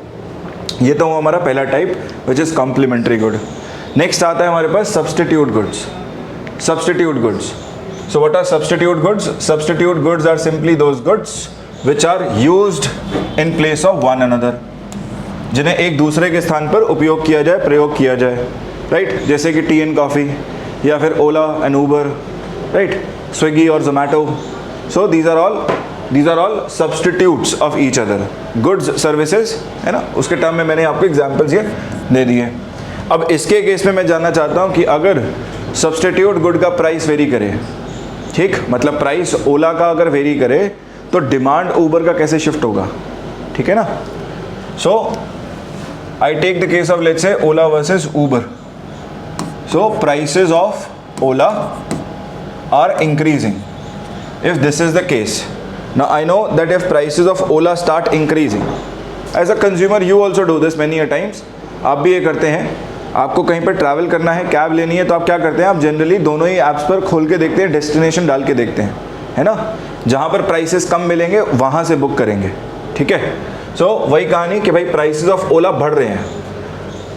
ये तो हमारा पहला type which is complementary good. Next आता है हमारे पास substitute goods. Substitute goods, so what are substitute goods? Substitute goods are simply those goods which are used in place of one another, जिन्हें एक दूसरे के स्थान पर उपयोग किया जाए, प्रयोग किया जाए. राइट, जैसे कि टी एंड कॉफ़ी, या फिर Ola and Uber, right, Swiggy और Zomato. So these are all substitutes of each other, goods services, है ना. उसके टर्म में मैंने आपको एग्जाम्पल्स ये दे दिए. अब इसके केस में मैं जानना चाहता हूँ कि अगर सब्स्टिट्यूट गुड का प्राइस वेरी करे, ठीक, मतलब प्राइस ओला का अगर वेरी करे तो डिमांड ऊबर का कैसे शिफ्ट होगा. ठीक है ना. सो I take the case of, let's say, Ola versus Uber. So prices of Ola are increasing. If this is the case, now I know that if prices of Ola start increasing, as a consumer you also do this many a times. आप भी ये करते हैं, आपको कहीं पर travel करना है, कैब लेनी है, तो आप क्या करते हैं, आप जनरली दोनों ही ऐप्स पर खोल के देखते हैं, डेस्टिनेशन डाल के देखते हैं, है ना. जहाँ पर प्राइसेस कम मिलेंगे वहाँ से बुक करेंगे. ठीक है, सो वही कहानी कि भाई प्राइसेस ऑफ ओला बढ़ रहे हैं.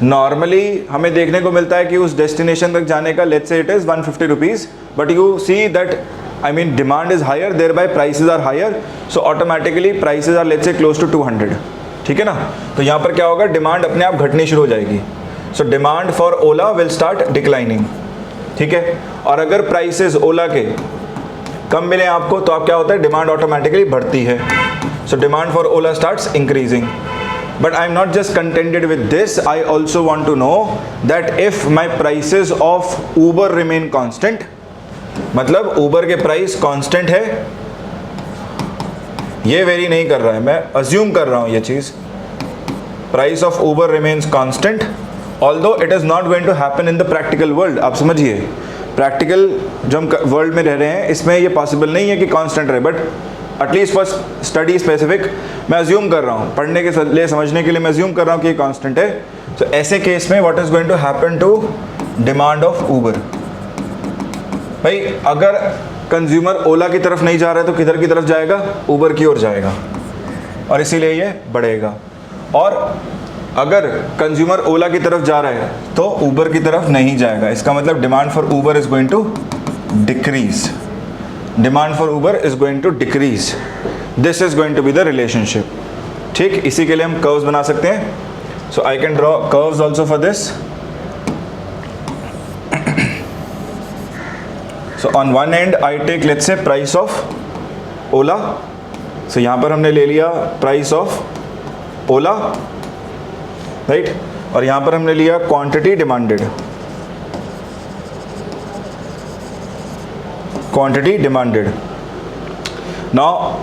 नॉर्मली हमें देखने को मिलता है कि उस डेस्टिनेशन तक जाने का let's say it is 150 rupees, but you see that I mean demand is higher, thereby prices are higher, so automatically prices are let's say close to 200. ठीक है ना. तो यहाँ पर क्या होगा, डिमांड अपने आप घटनी शुरू हो जाएगी. So demand for Ola will start declining. ठीक है, और अगर प्राइसेस ओला के कम मिले आपको तो आप क्या होता है, डिमांड ऑटोमेटिकली बढ़ती है. So demand for Ola starts increasing. But I am not just contented with this. I also want to know that if my prices of Uber remain constant, मतलब Uber के प्राइस constant है, ये very नहीं कर रहा है, मैं assume कर रहा हूँ ये चीज़. Price of Uber remains constant, although it is not going to happen in the practical world. आप समझिए, प्रैक्टिकल जो हम वर्ल्ड में रह रहे हैं इसमें ये पॉसिबल नहीं है कि कांस्टेंट रहे, but at least for study specific मैं अज्यूम कर रहा हूँ, पढ़ने के लिए, समझने के लिए मैं अज्यूम कर रहा हूँ कि ये कांस्टेंट है. तो ऐसे केस में what is going to happen to demand of Uber. भाई अगर कंज्यूमर ओला की तरफ नहीं जा रहा है तो किधर की तरफ जाएगा, ऊबर की ओर जाएगा. और इसीलिए ये बढ़ेगा। और अगर कंज्यूमर ओला की तरफ जा रहा है तो ऊबर की तरफ नहीं जाएगा। इसका मतलब demand for Uber is going to decrease, demand for Uber is going to decrease. This is going to be the relationship. ठीक, इसी के लिए हम कर्व्स बना सकते हैं। So I can draw curves also for this. So on one end I take let's say price of Ola. So यहाँ पर हमने ले लिया प्राइस ऑफ ओला, राइट, और यहाँ पर हमने लिया quantity demanded, quantity demanded. Now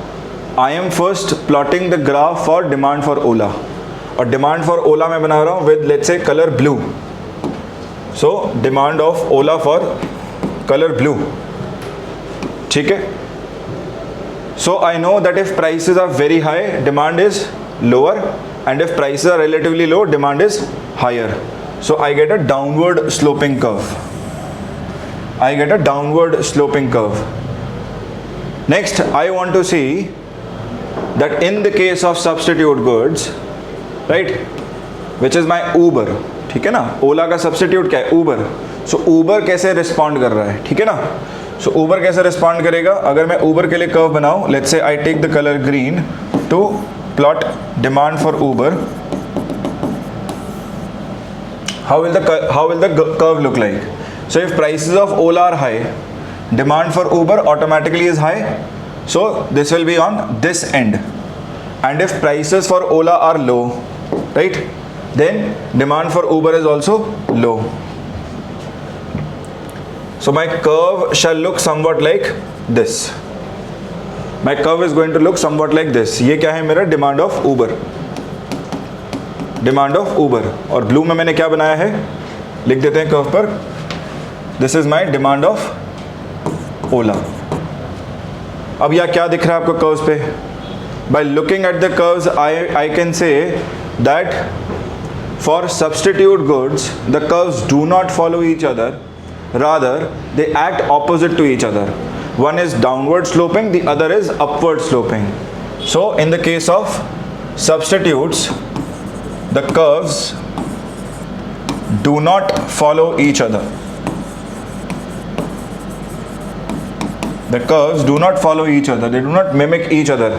I am first plotting the graph for demand for Ola, और डिमांड फॉर ओला मैं बना रहा हूँ with let's say colour blue. So demand of Ola for colour blue, ठीक है। So I know that if prices are very high demand is lower, and if prices are relatively low demand is higher. So I get a downward sloping curve, I get a downward sloping curve. Next I want to see that in the case of substitute goods, right, which is my Uber, ठीक है ना, ओला का substitute क्या है, Uber. सो Uber कैसे respond कर रहा है, ठीक है ना। सो ऊबर कैसे रिस्पॉन्ड करेगा, अगर मैं ऊबर के लिए कर्व बनाऊं, let's say I take the colour green to plot demand for Uber, how will the curve look like? So if prices of Ola are high, demand for Uber automatically is high, so this will be on this end. And if prices for Ola are low, right, then demand for Uber is also low. So my curve shall look somewhat like this. My curve is going to look somewhat like this. ये क्या है मेरा, demand of Uber, demand of Uber. और blue में मैंने क्या बनाया है, लिख देते हैं कर्व पर, this is my demand of Ola. अब यह क्या दिख रहा है आपको कर्व्स पे, by looking at the curves I can say that for substitute goods the curves do not follow each other, rather they act opposite to each other. One is downward sloping, the other is upward sloping. So in the case of substitutes, the curves do not follow each other. The curves do not follow each other. They do not mimic each other.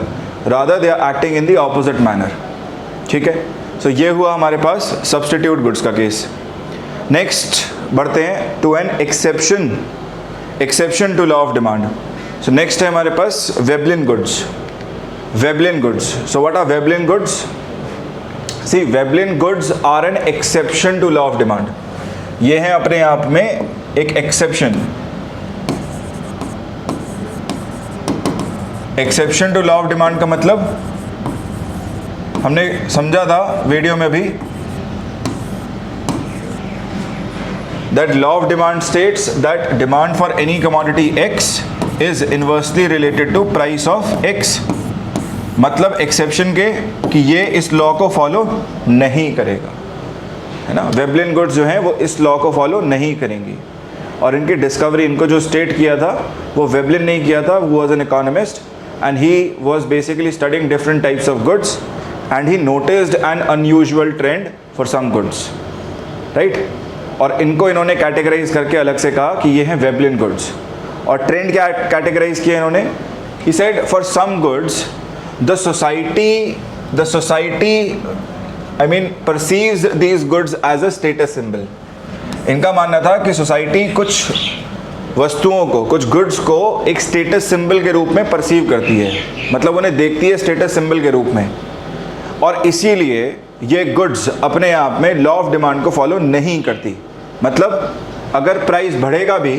Rather, they are acting in the opposite manner. ठीक है? So ये हुआ हमारे पास substitute goods का केस. Next बढ़ते हैं to an exception. Exception to law of demand. So next है हमारे पास Veblen goods. Veblen goods, so what are Veblen goods? See, Veblen goods are an exception to law of demand. ये है अपने आप में एक exception. Exception to law of demand का मतलब हमने समझा था वीडियो में भी, that law of demand states that demand for any commodity X is inversely related to price of X. मतलब एक्सेप्शन के कि ये इस लॉ को फॉलो नहीं करेगा, है ना. वेबलिन गुड्स जो हैं वो इस लॉ को फॉलो नहीं करेंगी, और इनकी डिस्कवरी, इनको जो स्टेट किया था वो वेबलिन नहीं किया था, वो was an economist and he was basically studying different types of goods and he noticed an unusual trend for some goods, right. और इनको इन्होंने कैटेगराइज करके अलग से कहा कि ये हैं वेबलिन गुड्स. और ट्रेंड क्या कैटेगराइज किया इन्होंने, he said for some goods the society I mean perceives these goods as a status symbol. इनका मानना था कि सोसाइटी कुछ वस्तुओं को, कुछ गुड्स को एक स्टेटस सिंबल के रूप में परसीव करती है, मतलब उन्हें देखती है स्टेटस सिंबल के रूप में, और इसीलिए ये गुड्स अपने आप में लॉ ऑफ डिमांड को फॉलो नहीं करती. मतलब अगर प्राइस बढ़ेगा भी,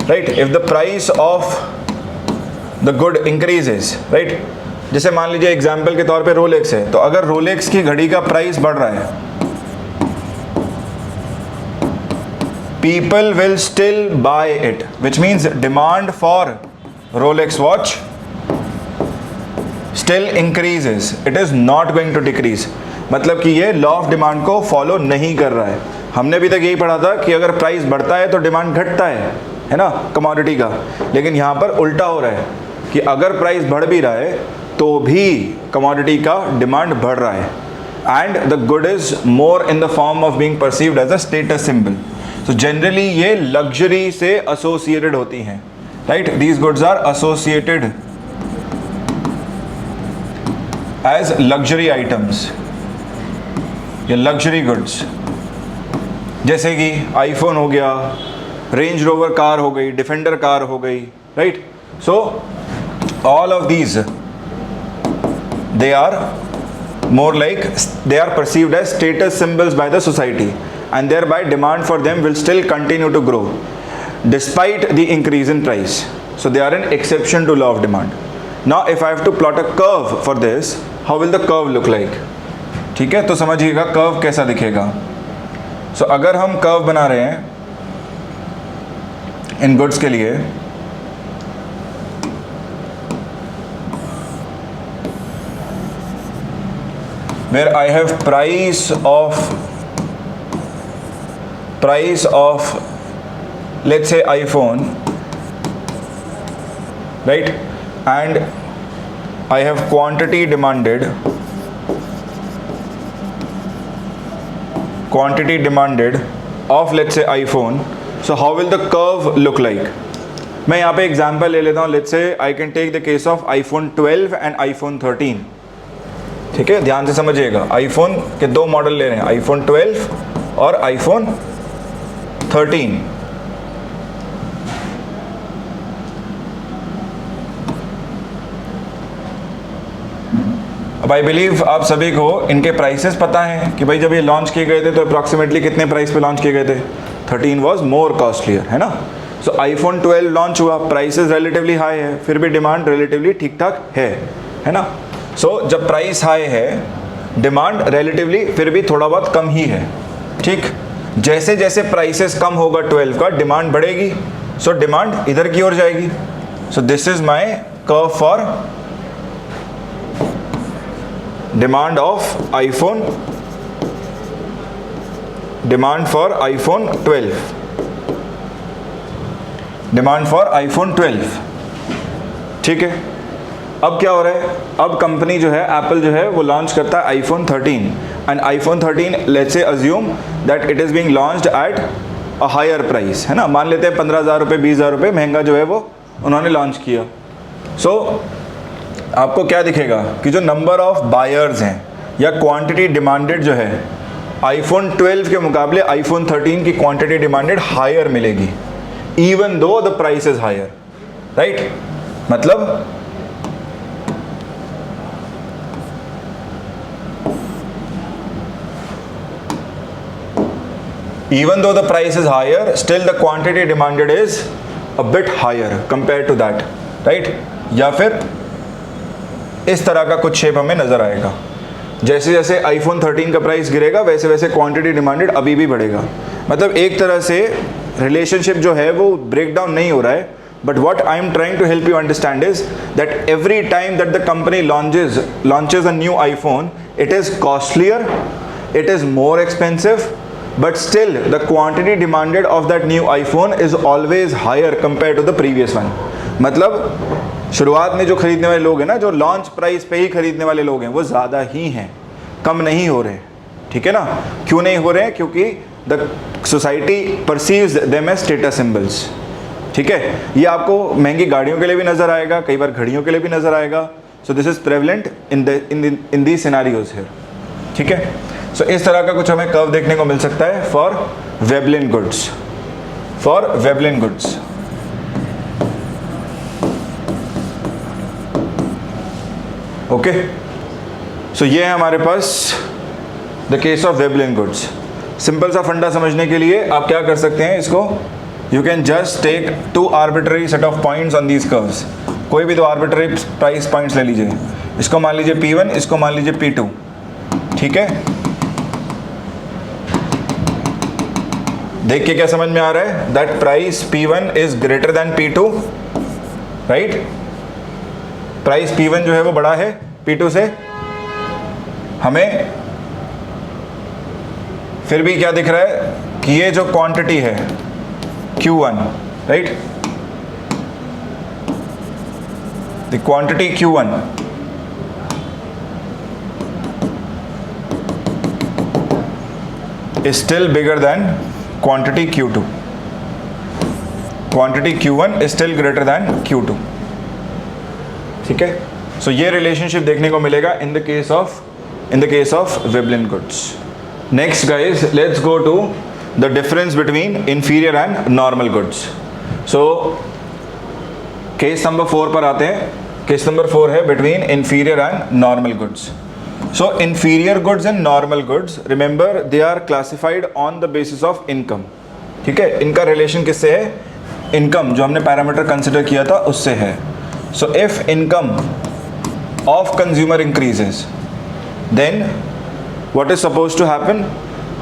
right, if the price of the good increases, right, जैसे मान लीजिए एग्जाम्पल के तौर पे रोलेक्स है, तो अगर रोलेक्स की घड़ी का प्राइस बढ़ रहा है, people will still buy it, which means demand for Rolex watch still increases, it is not going to decrease. मतलब कि ये लॉ ऑफ डिमांड को फॉलो नहीं कर रहा है. हमने अभी तक यही पढ़ा था कि अगर प्राइस बढ़ता है तो डिमांड घटता है ना, कमोडिटी का. लेकिन यहाँ पर उल्टा हो रहा है कि अगर प्राइस बढ़ भी रहा है तो भी कमोडिटी का डिमांड बढ़ रहा है, and the good is more in the form of being perceived as a status symbol. तो जनरली ये लग्जरी से एसोसिएटेड होती हैं, right. These goods are associated as luxury items या लग्जरी गुड्स, जैसे कि आईफोन हो गया, रेंज रोवर कार हो गई, डिफेंडर कार हो गई, right. So all of these they are more like they are perceived as status symbols by the society, and thereby demand for them will still continue to grow despite the increase in price. So they are an exception to law of demand. Now if I have to plot a curve for this, how will the curve look like? ठीक है, तो समझिएगा curve कैसा दिखेगा. So अगर हम curve बना रहे हैं इन गुड्स के लिए, where I have price of let's say iPhone, right, and I have quantity demanded of let's say iPhone. So how will the curve look like? मैं यहाँ पे एग्जाम्पल ले लेता हूँ. let's say I can take the case of iPhone 12 and iPhone 13. ठीक है, ध्यान से समझिएगा. आईफोन के दो मॉडल ले रहे हैं, आईफोन 12 और आईफोन 13. अब आई बिलीव आप सभी को इनके प्राइसेस पता हैं कि भाई जब ये लॉन्च किए गए थे तो अप्रॉक्सीमेटली कितने प्राइस पे लॉन्च किए गए थे. 13 वाज मोर कॉस्टलियर, है ना. सो आईफोन 12 लॉन्च हुआ, प्राइसेस रिलेटिवली हाई है, फिर भी डिमांड रिलेटिवली ठीक ठाक है ना. सो जब प्राइस हाई है, डिमांड रिलेटिवली फिर भी थोड़ा बहुत कम ही है, ठीक. जैसे जैसे प्राइसेस कम होगा 12 का, डिमांड बढ़ेगी. सो डिमांड इधर की ओर जाएगी. सो this is my curve for demand of iPhone, demand for iPhone 12, demand for iPhone 12. ठीक है. अब क्या हो रहा है, अब कंपनी जो है, एप्पल जो है, वो लॉन्च करता है iPhone 13, and iPhone 13 let's say assume that it is being launched at a higher price, है ना. मान लेते हैं 15,000 रुपये, 20,000 रुपये महंगा जो है वो उन्होंने लॉन्च किया. सो आपको क्या दिखेगा कि जो नंबर ऑफ बायर्स हैं या क्वांटिटी डिमांडेड जो है, आईफोन 12 के मुकाबले आईफोन 13 की क्वांटिटी डिमांडेड हायर मिलेगी, even though the price is higher, right. मतलब even though the price is higher, still the quantity demanded is a bit higher compared to that, right. या फिर इस तरह का कुछ शेप हमें नज़र आएगा. जैसे जैसे आईफोन 13 का प्राइस गिरेगा वैसे वैसे क्वांटिटी डिमांडेड अभी भी बढ़ेगा. मतलब एक तरह से रिलेशनशिप जो है वो ब्रेक डाउन नहीं हो रहा है. But what I am trying to help you understand is that every time that the company launches a new iPhone, it is costlier, it is more expensive, but still the quantity demanded of that new iPhone is always higher compared to the previous one. मतलब शुरुआत में जो खरीदने वाले लोग हैं ना, जो लॉन्च प्राइस पे ही खरीदने वाले लोग हैं, वो ज़्यादा ही हैं, कम नहीं हो रहे. ठीक है ना. क्यों नहीं हो रहे हैं? क्योंकि the society perceives them as status symbols. ठीक है. ये आपको महंगी गाड़ियों के लिए भी नज़र आएगा, कई बार घड़ियों के लिए भी नज़र आएगा. So this is prevalent in the scenarios here. ठीक है. सो इस तरह का कुछ हमें कर्व देखने को मिल सकता है for Veblen goods. For Veblen goods. Okay. So ये है हमारे पास the case of Veblen goods. Simple सा फंडा समझने के लिए आप क्या कर सकते हैं, इसको you can just take two arbitrary set of points on these curves. कोई भी दो आर्बिट्ररी प्राइस पॉइंट्स ले लीजिए. इसको मान लीजिए P1, इसको मान लीजिए P2. ठीक है. देख के क्या समझ में आ रहा है? That price P1 is greater than P2, right. Price P1 जो है वो बड़ा है P2 से. हमें फिर भी क्या दिख रहा है कि ये जो क्वांटिटी है Q1, right, the quantity Q1 is still bigger than quantity Q2. Quantity Q1 is still greater than Q2. ठीक है, सो ये रिलेशनशिप देखने को मिलेगा in the case of Veblen goods. Next guys, let's go to the difference between inferior and normal goods. So case number 4 पर आते हैं. Case number 4 है between inferior and normal goods. So inferior goods and normal goods, remember they are classified on the basis of income. ठीक है, इनका relation किससे है? Income जो हमने पैरामीटर कंसिडर किया था उससे है. So if income of consumer increases then what is suppose to happen?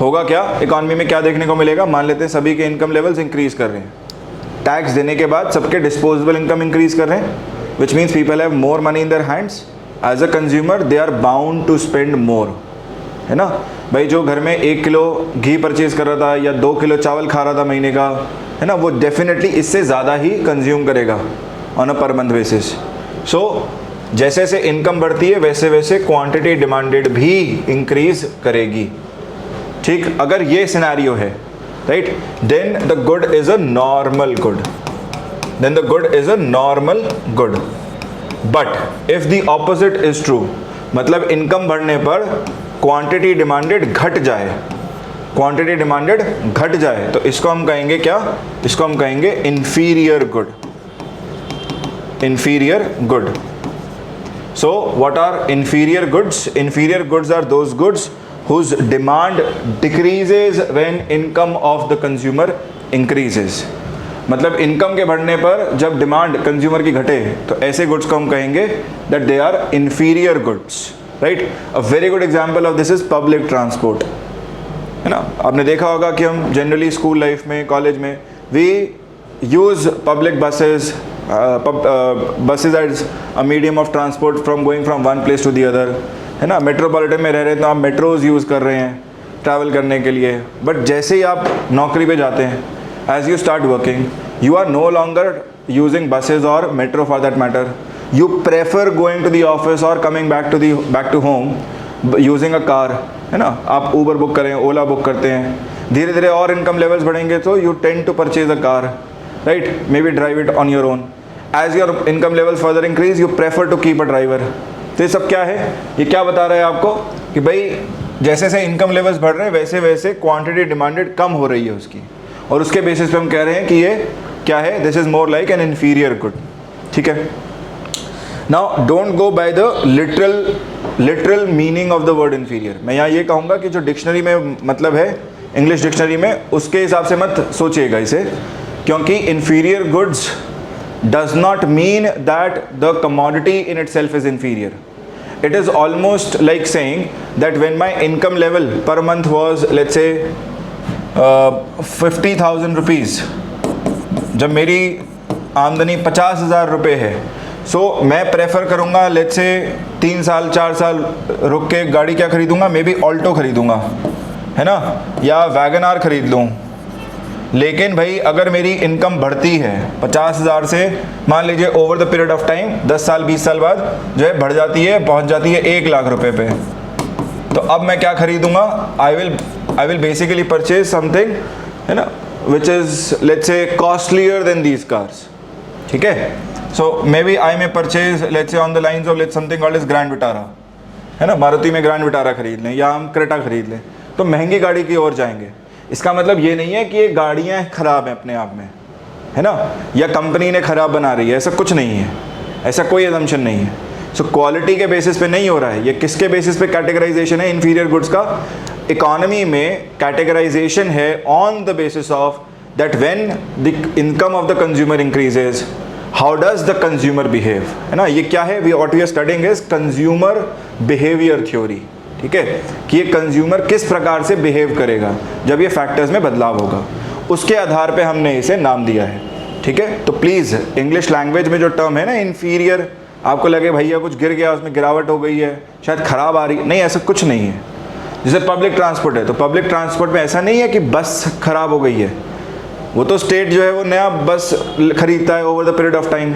होगा क्या इकॉनमी में? क्या देखने को मिलेगा? मान लेते हैं सभी के इनकम लेवल्स इंक्रीज कर रहे हैं, टैक्स देने के बाद सबके डिस्पोजेबल इनकम इंक्रीज कर रहे हैं, which means people have more money in their hands. As a consumer they are bound to spend more, है ना भाई. जो घर में 1 किलो घी परचेज कर रहा था या 2 किलो चावल खा रहा था महीने का, है ना, वो डेफिनेटली इससे ज़्यादा ही कंज्यूम करेगा on a per month basis. सो जैसे जैसे इनकम बढ़ती है वैसे वैसे क्वांटिटी डिमांडेड भी इंक्रीज करेगी. ठीक, अगर ये सिनेरियो है, right, then the good is a normal good. Then the good is a normal good. But if the opposite is true, मतलब इनकम बढ़ने पर क्वांटिटी डिमांडेड घट जाए, क्वांटिटी डिमांडेड घट जाए, तो इसको हम कहेंगे क्या? इसको हम कहेंगे inferior good. Inferior good. So what are inferior goods? Inferior goods are those goods whose demand decreases when income of the consumer increases. मतलब इनकम के बढ़ने पर जब डिमांड कंज्यूमर की घटे तो ऐसे गुड्स को हम कहेंगे that they are inferior goods, right. A very good example of this is public transport, है ना. आपने देखा होगा कि हम जनरली स्कूल लाइफ में, कॉलेज में, we use public buses as a medium of transport from going from one place to the other, है ना. मेट्रोपॉलिटन में रह रहे हैं तो आप मेट्रोज यूज़ कर रहे हैं ट्रैवल करने के लिए. बट जैसे ही आप नौकरी पे जाते हैं, as you start working, you are no longer using buses और metro for that matter. You prefer going to the office और coming back to home using a car, है ना. आप ऊबर बुक करें, ओला बुक करते हैं. धीरे धीरे और इनकम लेवल्स बढ़ेंगे तो you tend to purchase a car, right, maybe drive it on your own. As your income levels further increase, you prefer to keep a driver. तो ये सब क्या है? ये क्या बता रहा है आपको कि भाई जैसे जैसे इनकम लेवल्स बढ़ रहे हैं वैसे वैसे क्वांटिटी डिमांडेड कम हो रही है उसकी, और उसके बेसिस पे हम कह रहे हैं कि ये क्या है? This is more like an inferior good. ठीक है. Now don't go by the literal meaning of the word inferior. मैं यहाँ ये कहूँगा कि जो डिक्शनरी में मतलब है, इंग्लिश डिक्शनरी में, उसके हिसाब से मत सोचिएगा इसे, क्योंकि inferior goods does not mean that the commodity in itself is inferior. It is almost like saying that when my income level per month was, let's say 50,000 rupees, जब मेरी आमदनी 50,000 रुपये है, सो मैं प्रेफर करूँगा लेट्स से 3 साल 4 साल रुक के गाड़ी क्या खरीदूँगा? मे बी ऑल्टो खरीदूँगा, है ना, या वैगन आर खरीद लूँ. लेकिन भाई अगर मेरी इनकम बढ़ती है 50,000 से, मान लीजिए over the period of time 10 साल 20 साल बाद जो है बढ़ जाती है, पहुंच जाती है 1 लाख रुपए पे, तो अब मैं क्या खरीदूंगा? I will basically purchase something, है ना, which is let's say costlier than these cars. ठीक है. So maybe I may purchase let's say on the lines of let's something called is Grand Vitara, है ना. मारुति में grand Vitara खरीद लें या हम क्रेटा खरीद लें, तो महंगी गाड़ी की ओर जाएंगे. इसका मतलब ये नहीं है कि ये गाड़ियाँ खराब हैं अपने आप में, है ना, या कंपनी ने ख़राब बना रही है, ऐसा कुछ नहीं है, ऐसा कोई असम्पशन नहीं है. सो क्वालिटी के बेसिस पे नहीं हो रहा है. ये किसके बेसिस पे कैटेगराइजेशन है इंफीरियर गुड्स का? इकोनॉमी में कैटेगराइजेशन है on the basis of that when the income of the consumer increases, how does the consumer behave, है ना. ये क्या है? What we are studying is consumer behaviour theory. ठीक है, कि ये कंज्यूमर किस प्रकार से बिहेव करेगा जब ये फैक्टर्स में बदलाव होगा, उसके आधार पे हमने इसे नाम दिया है. ठीक है. तो प्लीज़ इंग्लिश लैंग्वेज में जो टर्म है ना इंफीरियर, आपको लगे भैया कुछ गिर गया, उसमें गिरावट हो गई है, शायद ख़राब आ रही, नहीं, ऐसा कुछ नहीं है. जैसे पब्लिक ट्रांसपोर्ट है, तो पब्लिक ट्रांसपोर्ट में ऐसा नहीं है कि बस ख़राब हो गई है. वो तो स्टेट जो है वो नया बस खरीदता है over the period of time,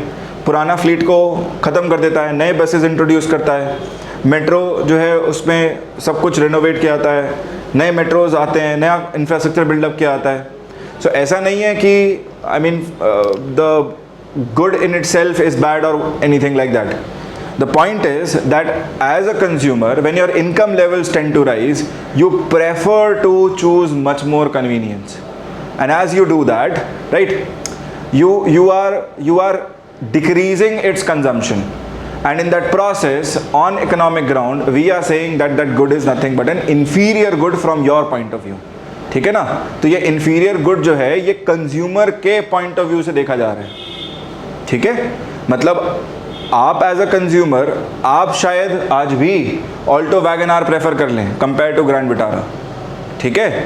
पुराना फ्लीट को ख़त्म कर देता है, नए बसेज इंट्रोड्यूस करता है. मेट्रो जो है उसमें सब कुछ रिनोवेट किया जाता है, नए मेट्रोज आते हैं, नया इंफ्रास्ट्रक्चर बिल्डअप किया आता है. सो ऐसा नहीं है कि I mean the good in itself is bad और anything like that. The point is that as a consumer, when your income levels tend to rise, you prefer to choose much more convenience. And as you do that, right, you are decreasing its consumption. And in that process, on economic ground, we are saying that that good is nothing but an inferior good from your point of view. ठीक है ना? तो ये inferior good जो है ये consumer के point of view से देखा जा रहा है. ठीक है? मतलब आप एज अ कंज्यूमर आप शायद आज भी ऑल्टो वैगन आर प्रेफर कर लें कंपेयर टू ग्रैंड विटारा. ठीक है,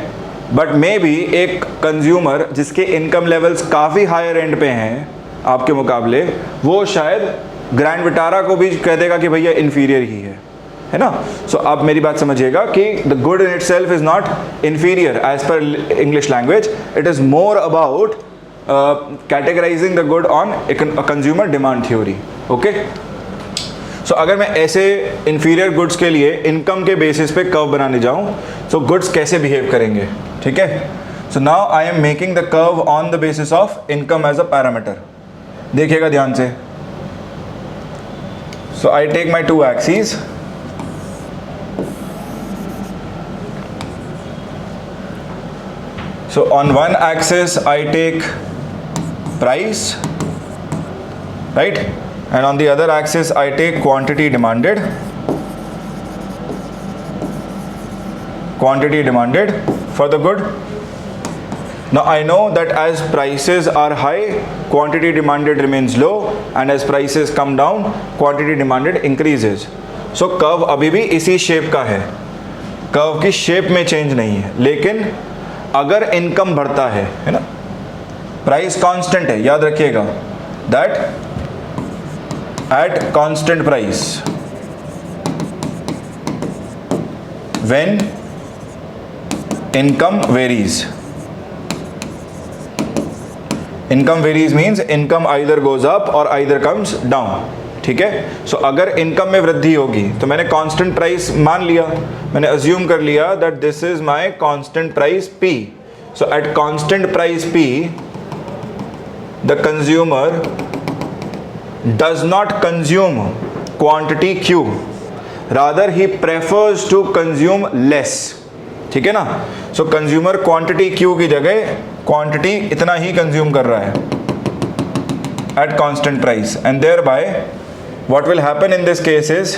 बट मे बी एक कंज्यूमर जिसके इनकम लेवल्स काफ़ी हायर एंड पे हैं आपके मुकाबले, वो शायद ग्रैंड विटारा को भी कह देगा कि भैया इन्फीरियर ही है ना. सो आप मेरी बात समझिएगा कि the good in itself is not inferior as per English language. It is more about categorising the good on consumer demand theory. Okay, so अगर मैं ऐसे इन्फीरियर गुड्स के लिए इनकम के बेसिस पे कर्व बनाने जाऊं, सो गुड्स कैसे बिहेव करेंगे. ठीक है, so now I am making the curve on the basis of income as a parameter. देखिएगा ध्यान से. So I take my two axes. So on one axis I take price, right, and on the other axis I take quantity demanded for the good. Now I know that as prices are high, quantity demanded remains low, and as prices come down, quantity demanded increases. So curve अभी भी इसी shape का है, curve की shape में change नहीं है. लेकिन अगर इनकम बढ़ता है ना, प्राइस कांस्टेंट है, याद रखिएगा that at constant price when income varies. Income varies means income either goes up और आइदर कम्स डाउन. ठीक है, सो अगर इनकम में वृद्धि होगी तो मैंने कांस्टेंट प्राइस मान लिया, मैंने अज्यूम कर लिया that this is my constant price P. So at constant price P the consumer does not consume quantity Q, rather he prefers to consume less. ठीक है ना. सो कंज्यूमर क्वांटिटी Q की जगह क्वांटिटी इतना ही कंज्यूम कर रहा है at constant price, and thereby what will happen in this case is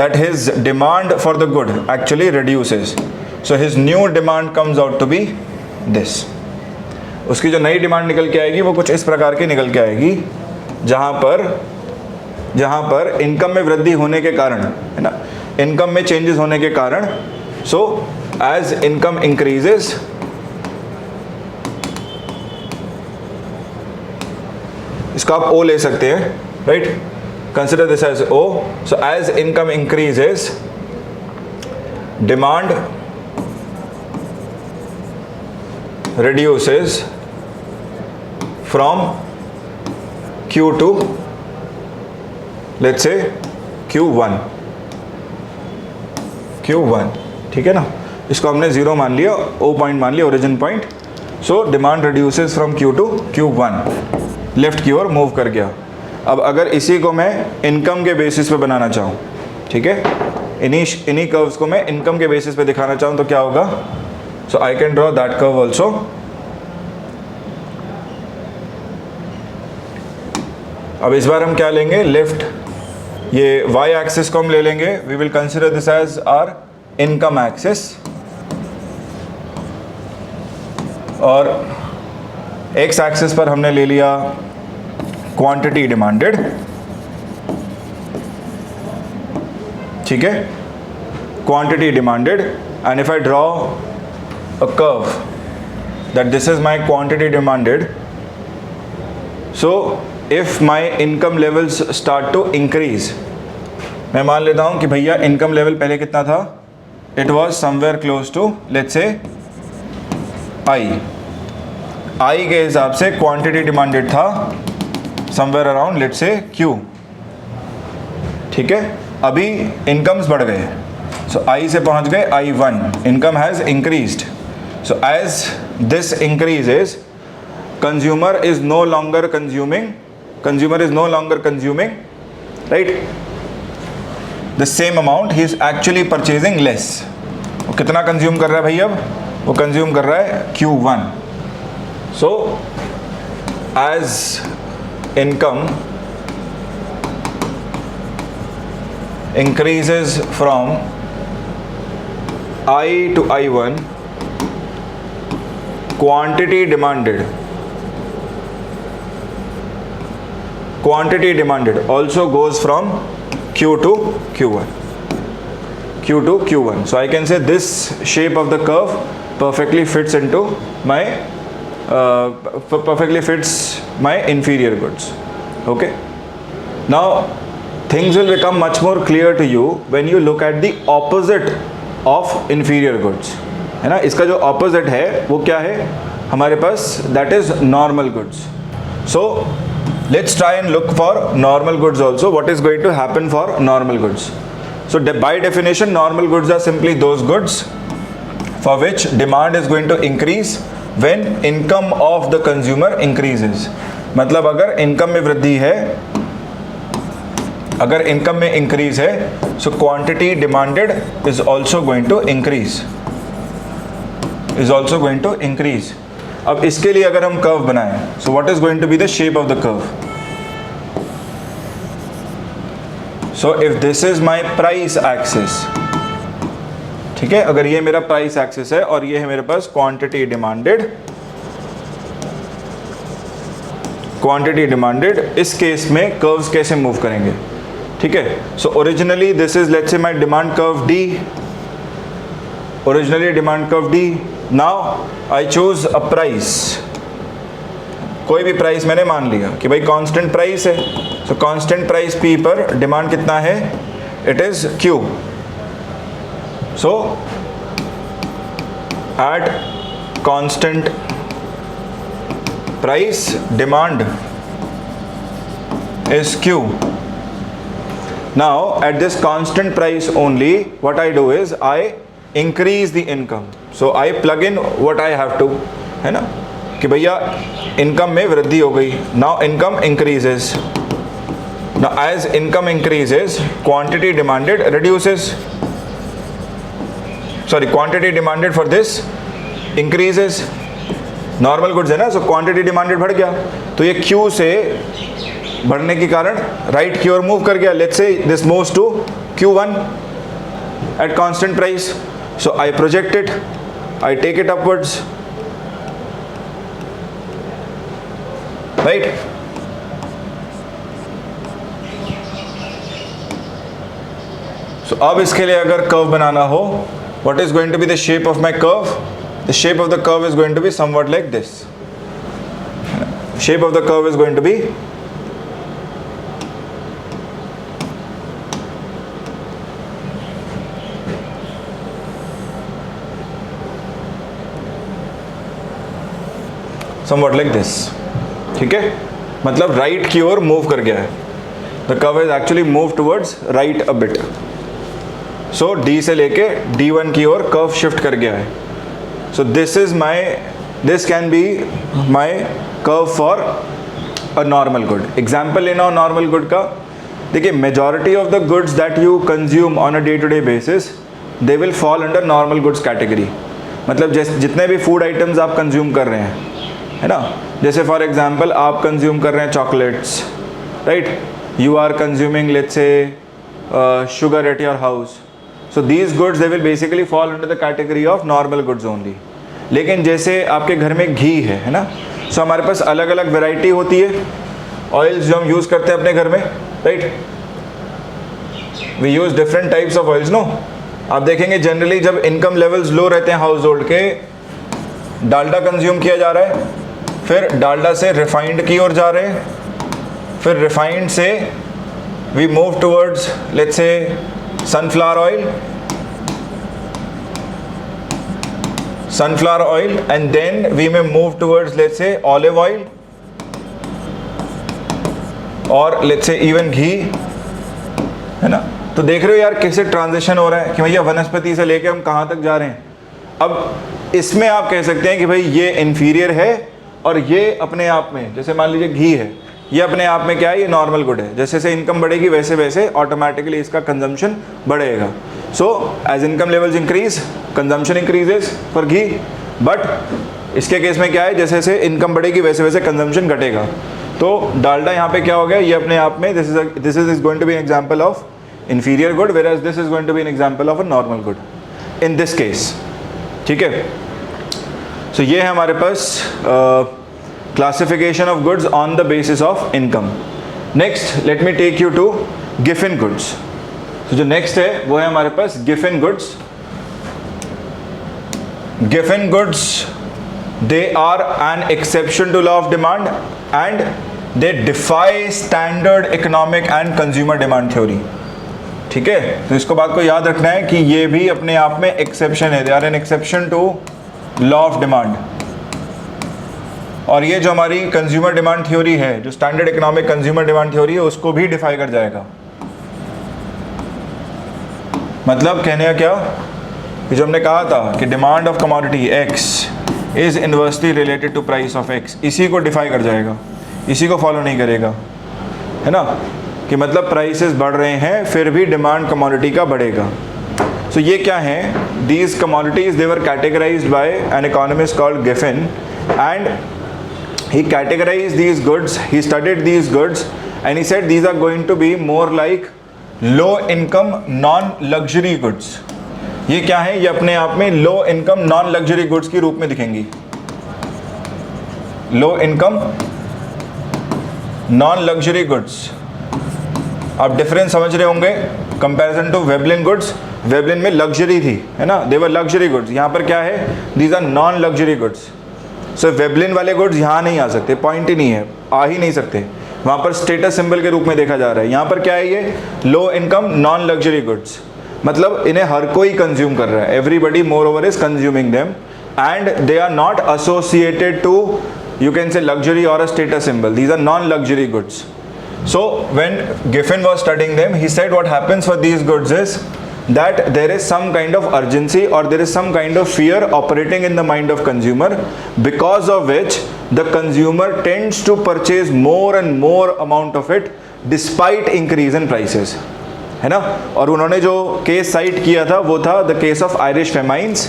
that his demand for the good actually reduces. So his new demand comes out to be this. उसकी जो नई demand निकल के आएगी वो कुछ इस प्रकार की निकल के आएगी, जहाँ पर इनकम में वृद्धि होने के कारण, है ना, इनकम में चेंजेस होने के कारण, सो एज इनकम इंक्रीजेस इसको आप O ले सकते हैं, right. Consider this as O. So as income increases, demand reduces from Q to, let's say, Q1. ठीक है ना. इसको हमने 0 मान लिया, O पॉइंट मान लिया, origin point. So demand reduces from Q to Q1, left की ओर मूव कर गया. अब अगर इसी को मैं इनकम के बेसिस पे बनाना चाहूँ, ठीक है, इन्हीं कर्व्स को मैं इनकम के बेसिस पे दिखाना चाहूँ तो क्या होगा. So I can draw that curve also. अब इस बार हम क्या लेंगे, लेफ्ट ये y एक्सिस को हम ले लेंगे. We will consider this as our income axis, और x एक्सिस पर हमने ले लिया क्वांटिटी डिमांडेड. ठीक है, quantity demanded, and if I draw a curve that this is my quantity demanded, so if my income levels start to increase, मैं मान लेता हूं कि भैया इनकम लेवल पहले कितना था, it was somewhere close to, let's say I के हिसाब से क्वांटिटी डिमांडेड था somewhere around, let's say Q. ठीक है, अभी इनकम्स बढ़ गए. सो सो I से पहुंच गए I1, income has increased. So as this increases, consumer is no longer consuming, right, the same amount, he is actually purchasing less. वो कितना कंज्यूम कर रहा है भाई? अब वो कंज्यूम कर रहा है Q1. So as income increases from I to I1, quantity demanded also goes from Q to Q1. So I can say this shape of the curve perfectly fits into my inferior goods. Okay, now things will become much more clear to you when you look at the opposite of inferior goods, है ना. इसका जो opposite है वो क्या है हमारे पास? that is normal goods. So let's try and look for normal goods also. What is going to happen for normal goods? So by definition, normal goods are simply those goods for which demand is going to increase when income of the consumer increases. मतलब अगर income में वृद्धि है, अगर income में increase है, so quantity demanded is also going to increase. अब इसके लिए अगर हम कर्व बनाएं, so what is going to be the shape of the curve? So if this is my price axis, ठीक है, अगर ये मेरा प्राइस एक्सिस है और ये है मेरे पास क्वांटिटी डिमांडेड, इस केस में कर्व्स कैसे मूव करेंगे? ठीक है, so originally this is let's से my demand curve D. Now I choose a price, कोई भी प्राइस मैंने मान लिया कि भाई कांस्टेंट प्राइस है. सो कांस्टेंट प्राइस P पर डिमांड कितना है? It is Q. So at constant price demand is Q. Now at this constant price only, what I do is I increase the income. So I plug in what I have to, है ना, कि भैया income में वृद्धि हो गई. Now income increases. Now as income increases, quantity demanded reduces. Sorry, quantity demanded for this increases. Normal goods है ना, सो क्वांटिटी डिमांडेड बढ़ गया, तो ये Q से बढ़ने के कारण राइट की ओर मूव कर गया. Let's say this moves to Q1 at constant price. So I project it, I take it upwards, right. So अब इसके लिए अगर कर्व बनाना हो, what is going to be the shape of my curve? The shape of the curve is going to be somewhat like this. Shape of the curve is going to be somewhat like this. ठीक है, मतलब right की ओर move कर गया है. The curve is actually moved towards right a bit. So D से लेके D1 की ओर कर्व शिफ्ट कर गया है. So this can be my curve for a normal good. Example लेना हो normal good का, देखिए majority of the goods that you consume on a day to day basis, they will fall under normal goods category. मतलब जितने भी food items आप consume कर रहे हैं, है ना, जैसे for example आप consume कर रहे हैं chocolates, right? You are consuming let's say sugar at your house. So these goods they will basically fall under the category of normal goods only. लेकिन जैसे आपके घर में घी है ना, सो हमारे पास अलग अलग वैरायटी होती है ऑयल्स जो हम यूज़ करते हैं अपने घर में, right. We use different types of oils. No, आप देखेंगे जनरली जब इनकम लेवल्स लो रहते हैं हाउस होल्ड के, डालडा कंज्यूम किया जा रहा है, फिर डालडा से रिफाइंड की ओर जा रहे हैं, फिर रिफाइंड से we move towards let's say sunflower oil, and then we may move towards let's say olive oil, or let's say even ghee, है ना. तो देख रहे हो यार कैसे ट्रांजिशन हो रहा है कि भैया वनस्पति से लेके हम कहाँ तक जा रहे हैं। अब इसमें आप कह सकते हैं कि भाई ये इन्फीरियर है और ये अपने आप में, जैसे मान लीजिए घी है, ये अपने आप में क्या है, ये नॉर्मल गुड है। जैसे जैसे इनकम बढ़ेगी वैसे वैसे ऑटोमेटिकली इसका कंजम्पशन बढ़ेगा। So as income levels increase consumption increases for ghee, but इसके केस में क्या है, जैसे जैसे इनकम बढ़ेगी वैसे वैसे कंजम्पशन घटेगा। तो डालडा यहाँ पे क्या हो गया, ये अपने आप में this is going to be an example of inferior good, whereas this is going to be an example of a normal good in this case। ठीक है, so ये है हमारे पास classification of goods on the basis of income। next let me take you to Giffen goods। so जो next है वो है हमारे पास Giffen goods। Giffen goods they are an exception to law of demand and they defy standard economic and consumer demand theory। ठीक है, तो इसको बात को याद रखना है कि ये भी अपने आप में एक्सेप्शन है, they are an exception to law of demand. और ये जो हमारी कंज्यूमर डिमांड थ्योरी है, जो standard economic consumer demand theory है, उसको भी डिफाई कर जाएगा। मतलब कहने का क्या कि जो हमने कहा था कि demand of commodity X is inversely related to price of X, इसी को डिफाई कर जाएगा, इसी को फॉलो नहीं करेगा, है ना, कि मतलब प्राइसेस बढ़ रहे हैं फिर भी डिमांड कमोडिटी का बढ़ेगा। सो ये क्या है, these commodities they were categorized by an economist called Giffen and he categorized these goods, he studied these goods and he said these are going to be more like low income non luxury goods। ये क्या है, ये अपने आप में low income non luxury goods के रूप में दिखेंगी। Low income non luxury goods, आप डिफरेंस समझ रहे होंगे comparison to Veblen goods. Veblen में लग्जरी थी, है ना, दे वर लग्जरी गुड्स। यहाँ पर क्या है, these are non luxury goods. So Veblen वाले गुड्स यहाँ नहीं आ सकते, पॉइंट ही नहीं है, आ ही नहीं सकते, वहाँ पर स्टेटस सिंबल के रूप में देखा जा रहा है। यहाँ पर क्या है, ये low income non luxury goods, मतलब इन्हें हर कोई कंज्यूम कर रहा है, everybody moreover is consuming them and they are not associated to you can say luxury or a status symbol, these are non luxury goods। so when Giffen was studying them, he said what happens for these goods is that there is some kind of urgency or there is some kind of fear operating in the mind of consumer, because of which the consumer tends to purchase more and more amount of it despite increase in prices, है ना। और उन्होंने जो case site किया था वो था the case of Irish famines,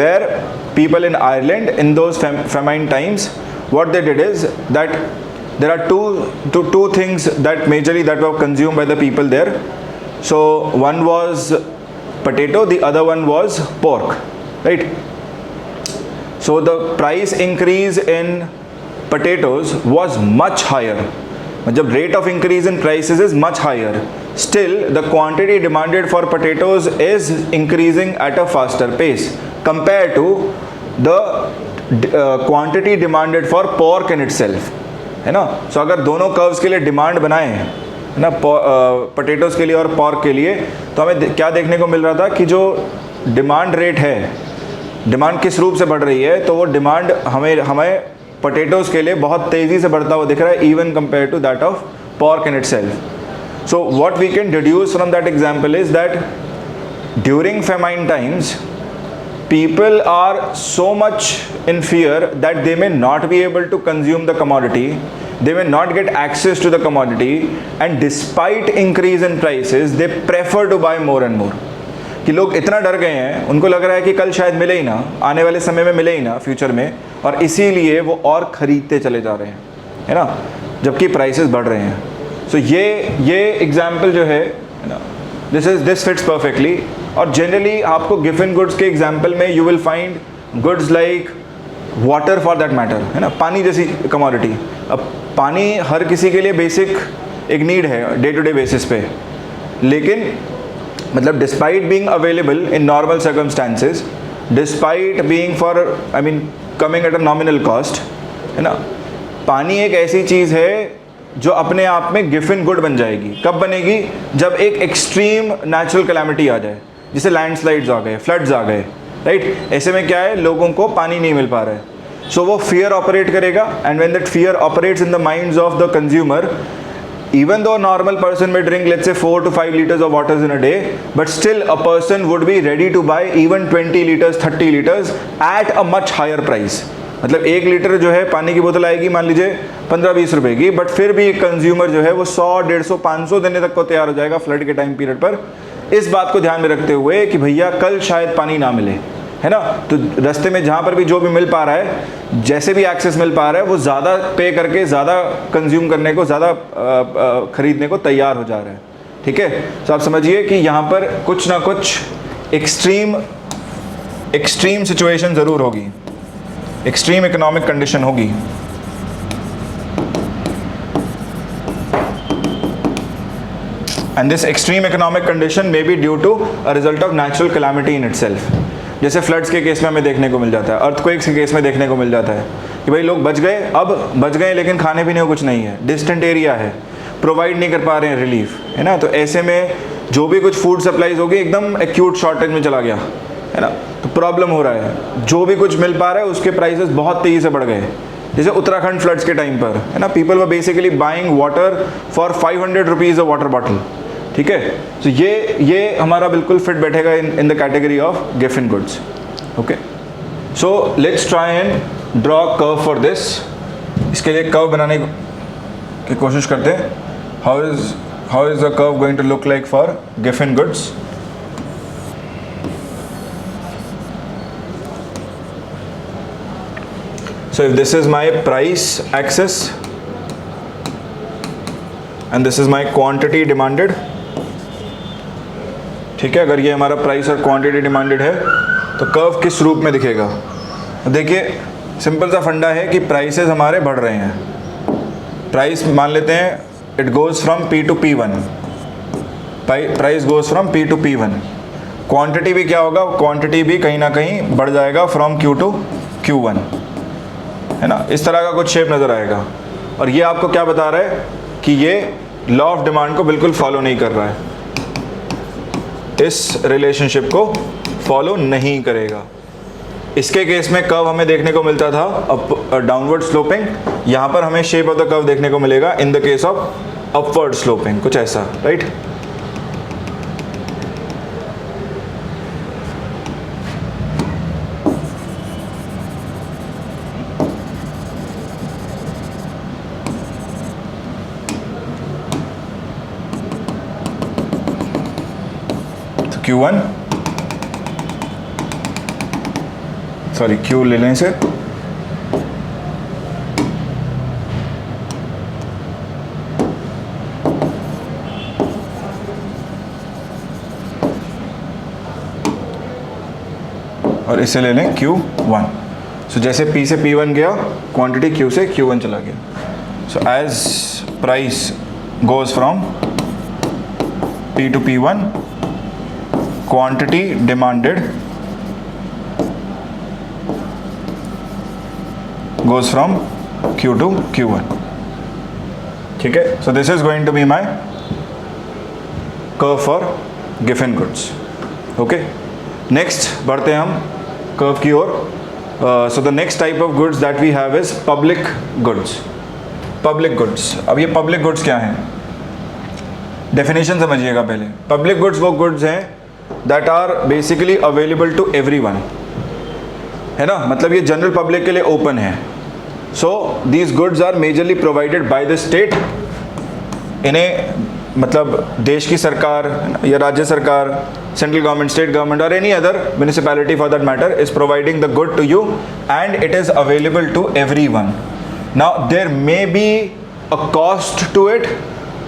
where people in Ireland in those famine times, what they did is that there are two things that majorly that were consumed by the people there। so one was potato, the other one was pork, right। so the price increase in potatoes was much higher, मतलब rate of increase in prices is much higher, still the quantity demanded for potatoes is increasing at a faster pace compared to the quantity demanded for pork in itself, है ना। सो अगर दोनों curves के लिए demand बनाए हैं, है ना, पोटैटोज़ के लिए और पोर्क के लिए, तो हमें क्या देखने को मिल रहा था कि जो डिमांड रेट है, डिमांड किस रूप से बढ़ रही है, तो वो डिमांड हमें पोटैटोज़ के लिए बहुत तेज़ी से बढ़ता हुआ दिख रहा है, even compare to that of pork in itself. So what we can deduce from that example is that during famine times people are so much in fear that they may not be able to consume the commodity, they may not get access to the commodity, and despite increase in prices they prefer to buy more and more। कि लोग इतना डर गए हैं, उनको लग रहा है कि कल शायद मिले ही ना, आने वाले समय में मिले ही ना फ्यूचर में, और इसीलिए वो और ख़रीदते चले जा रहे हैं, है ना, जबकि प्राइसेस बढ़ रहे हैं। सो ये एग्जाम्पल जो है ना, दिस फिट्स परफेक्टली। और जनरली आपको गिफिन गुड्स के एग्जाम्पल में you will find goods like water for that matter, है ना, पानी जैसी कमोडिटी। अब पानी हर किसी के लिए बेसिक एक नीड है डे टू डे बेसिस पे, लेकिन मतलब despite being available in normal circumstances, despite being for I mean coming at a nominal cost, है ना, पानी एक ऐसी चीज़ है जो अपने आप में गिफिन गुड बन जाएगी। कब बनेगी, जब एक एक्सट्रीम नेचुरल कैलामिटी आ जाए, जैसे लैंडस्लाइड्स आ गए, फ्लड्स आ गए, राइट। ऐसे में क्या है, लोगों को पानी नहीं मिल पा रहा है, सो वो फियर ऑपरेट करेगा, and when that fear operates in the minds of the consumer, even though a normal person may drink let's say 4 to 5 liters of water in a day, but still a person would be ready to buy even 20 liters 30 liters at a much higher price. मतलब 1 litre जो है पानी की बोतल आएगी मान लीजिए 15-20 रुपए की, बट फिर भी कंज्यूमर जो है वो 100 150 500 देने तक को तैयार हो जाएगा फ्लड के टाइम पीरियड पर, इस बात को ध्यान में रखते हुए कि भैया कल शायद पानी ना मिले, है ना। तो रास्ते में जहाँ पर भी जो भी मिल पा रहा है, जैसे भी एक्सेस मिल पा रहा है, वो ज़्यादा पे करके ज़्यादा कंज्यूम करने को, ज़्यादा खरीदने को तैयार हो जा रहा है, ठीक है। तो आप समझिए कि यहाँ पर कुछ ना कुछ एक्सट्रीम सिचुएशन ज़रूर होगी, एक्सट्रीम इकोनॉमिक कंडीशन होगी। And this extreme economic condition may be due to a result of natural calamity in itself. जैसे फ्लड्स के केस में हमें देखने को मिल जाता है, अर्थक्वेक्स के केस में देखने को मिल जाता है कि भाई लोग बच गए, अब बच गए लेकिन खाने पीने को कुछ नहीं है, डिस्टेंट एरिया है, प्रोवाइड नहीं कर पा रहे हैं रिलीफ, है ना। तो ऐसे में जो भी कुछ फूड सप्लाईज होगी एकदम एक्यूट शॉर्टेज में चला गया, है ना। तो प्रॉब्लम हो रहा है, जो भी कुछ मिल पा रहा है उसके प्राइसेस बहुत तेज़ी से बढ़ गए। जैसे उत्तराखंड फ्लड्स के टाइम पर, है ना, people were basically buying water for 500 rupees a water bottle, ठीक है। तो ये हमारा बिल्कुल फिट बैठेगा in the category of gift goods. Okay, so let's try and draw curve for this. इसके लिए कर्व बनाने की कोशिश करते हैं। How is the curve going to look like for gift goods. So if this is my price axis and this is my quantity demanded, ठीक है, अगर ये हमारा प्राइस और क्वांटिटी डिमांडेड है तो कर्व किस रूप में दिखेगा। देखिए सिंपल सा फंडा है कि प्राइसेस हमारे बढ़ रहे हैं। प्राइस मान लेते हैं it goes from P to P1, price goes from P to P1। Quantity भी क्या होगा, क्वांटिटी भी कहीं ना कहीं बढ़ जाएगा फ्रॉम Q टू Q1, है ना। इस तरह का कुछ शेप नज़र आएगा। और ये आपको क्या बता रहा है कि ये लॉ ऑफ डिमांड को बिल्कुल फॉलो नहीं कर रहा है, इस रिलेशनशिप को फॉलो नहीं करेगा। इसके केस में कर्व हमें देखने को मिलता था अप डाउनवर्ड स्लोपिंग, यहाँ पर हमें शेप ऑफ द कर्व देखने को मिलेगा in the case of upward sloping, कुछ ऐसा, राइट। Q1 सॉरी Q ले लें इसे, और इसे ले लें Q1। सो जैसे P से P1 गया, क्वांटिटी Q से Q1 चला गया। So as price goes from P to P1, quantity demanded goes from Q to Q1, ठीक है। so this is going to be my curve for given goods। okay, next बढ़ते हैं हम curve की ओर। so the next type of goods that we have is public goods। public goods, अब ये public goods क्या हैं, definition समझिएगा पहले। public goods वो goods हैं that are basically available to everyone, है ना, मतलब ये जनरल पब्लिक के लिए ओपन है। so these goods are majorly provided by the state। इन्हें मतलब देश की सरकार या राज्य सरकार, सेंट्रल गवर्नमेंट, स्टेट गवर्नमेंट और any other municipality for that matter is providing the good to you and it is available to everyone. Now there may be a cost to it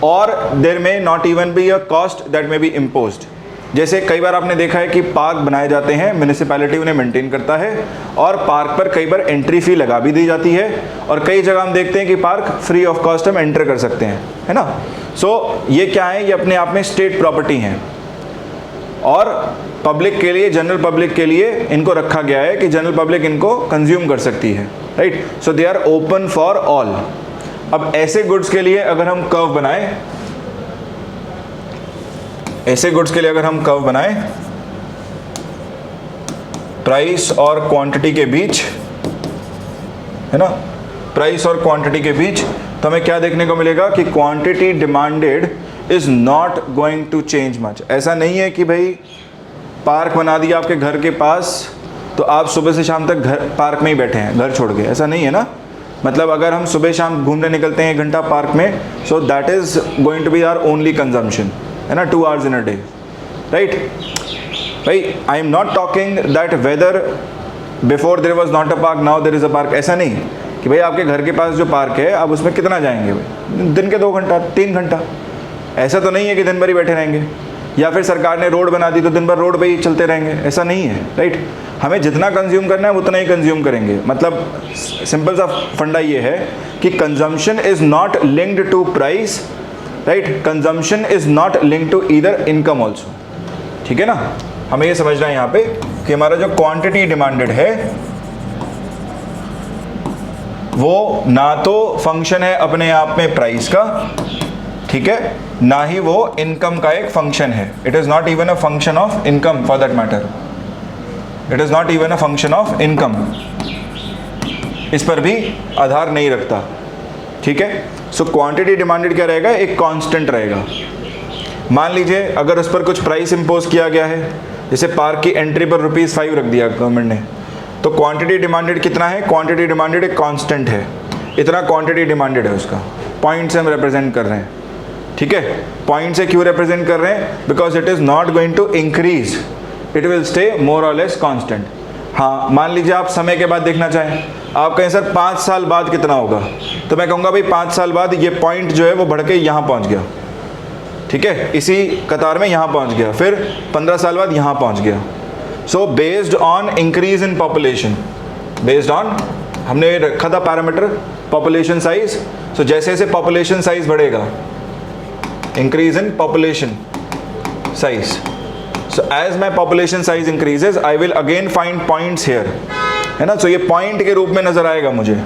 और there may not even be a cost that may be imposed. जैसे कई बार आपने देखा है कि park बनाए जाते हैं, म्यूनिसिपैलिटी उन्हें मेंटेन करता है और पार्क पर कई बार एंट्री फ़ी लगा भी दी जाती है, और कई जगह हम देखते हैं कि पार्क फ्री ऑफ कॉस्ट हम एंटर कर सकते हैं, है ना। सो ये क्या है, ये अपने आप में स्टेट प्रॉपर्टी हैं और पब्लिक के लिए, जनरल पब्लिक के लिए इनको रखा गया है कि जनरल पब्लिक इनको कंज्यूम कर सकती है, right. So they are open for all. अब ऐसे गुड्स के लिए अगर हम कर्व बनाएं, ऐसे गुड्स के लिए अगर हम कर्व बनाएं प्राइस और क्वांटिटी के बीच, है ना, प्राइस और क्वांटिटी के बीच, तो हमें क्या देखने को मिलेगा कि quantity demanded is not going to change much. ऐसा नहीं है कि भाई पार्क बना दिया आपके घर के पास तो आप सुबह से शाम तक घर पार्क में ही बैठे हैं घर छोड़ के, ऐसा नहीं है ना। मतलब अगर हम सुबह शाम घूमने निकलते हैं 1 घंटा पार्क में, so that is going to be our only consumption, है ना, 2 hours in a day, right भाई। I am not talking that whether before there was not a park now there is a park. ऐसा नहीं कि भाई आपके घर के पास जो पार्क है आप उसमें कितना जाएंगे भाई, दिन के 2 घंटा 3 घंटा। ऐसा तो नहीं है कि दिन भर ही बैठे रहेंगे, या फिर सरकार ने रोड बना दी तो दिन भर रोड पे ही चलते रहेंगे, ऐसा नहीं है, राइट। हमें जितना कंज्यूम करना है उतना ही कंज्यूम करेंगे। मतलब सिंपल सा फंडा ये है कि consumption is not linked to price, right. Consumption is not linked to either income also, ठीक है ना। हमें ये समझना है यहाँ पे कि हमारा जो क्वांटिटी डिमांडेड है वो ना तो फंक्शन है अपने आप में प्राइस का, ठीक है, ना ही वो इनकम का एक फंक्शन है। It is not even a function of income for that matter, it is not even a function of income, इस पर भी आधार नहीं रखता, ठीक है। सो क्वांटिटी डिमांडेड क्या रहेगा, एक कांस्टेंट रहेगा। मान लीजिए अगर उस पर कुछ प्राइस इंपोज किया गया है, जैसे पार्क की एंट्री पर ₹5 रख दिया गवर्नमेंट ने, तो क्वांटिटी डिमांडेड कितना है, क्वांटिटी डिमांडेड एक कांस्टेंट है, इतना क्वांटिटी डिमांडेड है उसका, पॉइंट से हम रिप्रेजेंट कर रहे हैं, ठीक है। पॉइंट से क्यों रिप्रेजेंट कर रहे हैं, because it is not going to increase, it will stay more और लेस कांस्टेंट। हाँ, मान लीजिए आप समय के बाद देखना चाहें, आप कहें सर 5 साल बाद कितना होगा, तो मैं कहूँगा भाई 5 साल बाद ये पॉइंट जो है वो बढ़ के यहाँ पहुँच गया, ठीक है, इसी कतार में यहाँ पहुँच गया, फिर 15 साल बाद यहाँ पहुँच गया। So based on increase in population, based on हमने रखा था पैरामीटर पॉपुलेशन साइज, सो जैसे जैसे पॉपुलेशन साइज बढ़ेगा, increase in population size, so as my population size increases I will again find points here, है ना। so ये पॉइंट के रूप में नजर आएगा मुझे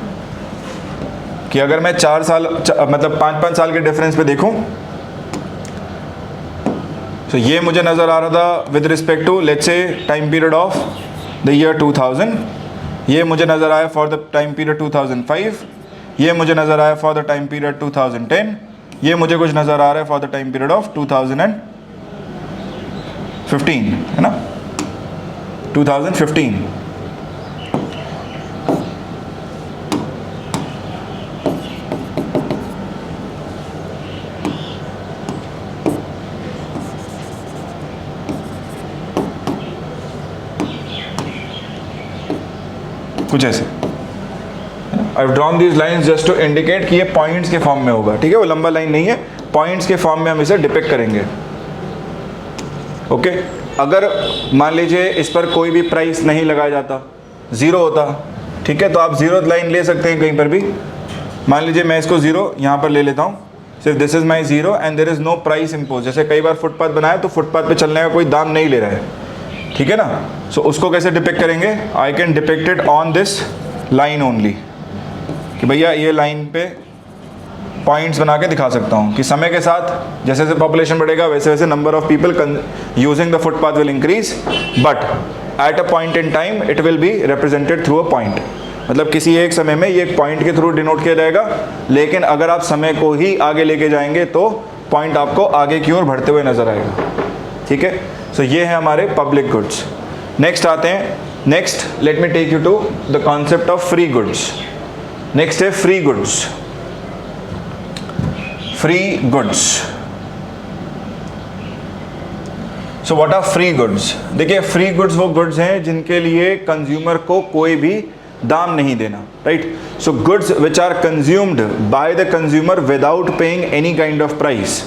कि अगर मैं 4 साल मतलब 5-5 साल के डिफरेंस पे देखूं, so ये मुझे नजर आ रहा था with respect to let's say time period of the year 2000, ये मुझे नजर आया फॉर द टाइम पीरियड 2005, ये मुझे नजर आया फॉर द टाइम पीरियड 2010, ये मुझे कुछ नज़र आ रहा है for the time period of 2015, है ना, 2015। कुछ ऐसे I've drawn these lines just to indicate कि ये पॉइंट्स के फॉर्म में होगा, ठीक है, वो लंबा लाइन नहीं है, पॉइंट्स के फॉर्म में हम इसे डिपिक्ट करेंगे, ओके। अगर मान लीजिए इस पर कोई भी प्राइस नहीं लगाया जाता, 0 होता, ठीक है, तो आप 0th लाइन ले सकते हैं कहीं पर भी। मान लीजिए मैं इसको 0 यहाँ पर ले लेता हूँ, सिर्फ this is my 0 and there is no price impose. जैसे कई बार फुटपाथ बनाया तो फुटपाथ पे चलने का कोई दाम नहीं ले रहा है, ठीक है ना। सो उसको कैसे डिपिक्ट करेंगे, I can depict it on this line only, कि भैया ये लाइन पे पॉइंट्स बना के दिखा सकता हूँ कि समय के साथ जैसे जैसे पॉपुलेशन बढ़ेगा वैसे वैसे number of people using the footpath will increase, but at a point in time it will be represented through a point. मतलब किसी एक समय में ये एक पॉइंट के थ्रू डिनोट किया जाएगा, लेकिन अगर आप समय को ही आगे लेके जाएंगे तो पॉइंट आपको आगे की ओर बढ़ते हुए नजर आएगा, ठीक है। सो ये है हमारे पब्लिक गुड्स। नेक्स्ट आते हैं, next let me take you to the concept of free goods. Next है free goods. Free goods, so what are free goods. देखिए फ्री गुड्स वो गुड्स हैं जिनके लिए कंज्यूमर को कोई भी दाम नहीं देना, right. So goods which are consumed by the consumer without paying any kind of price,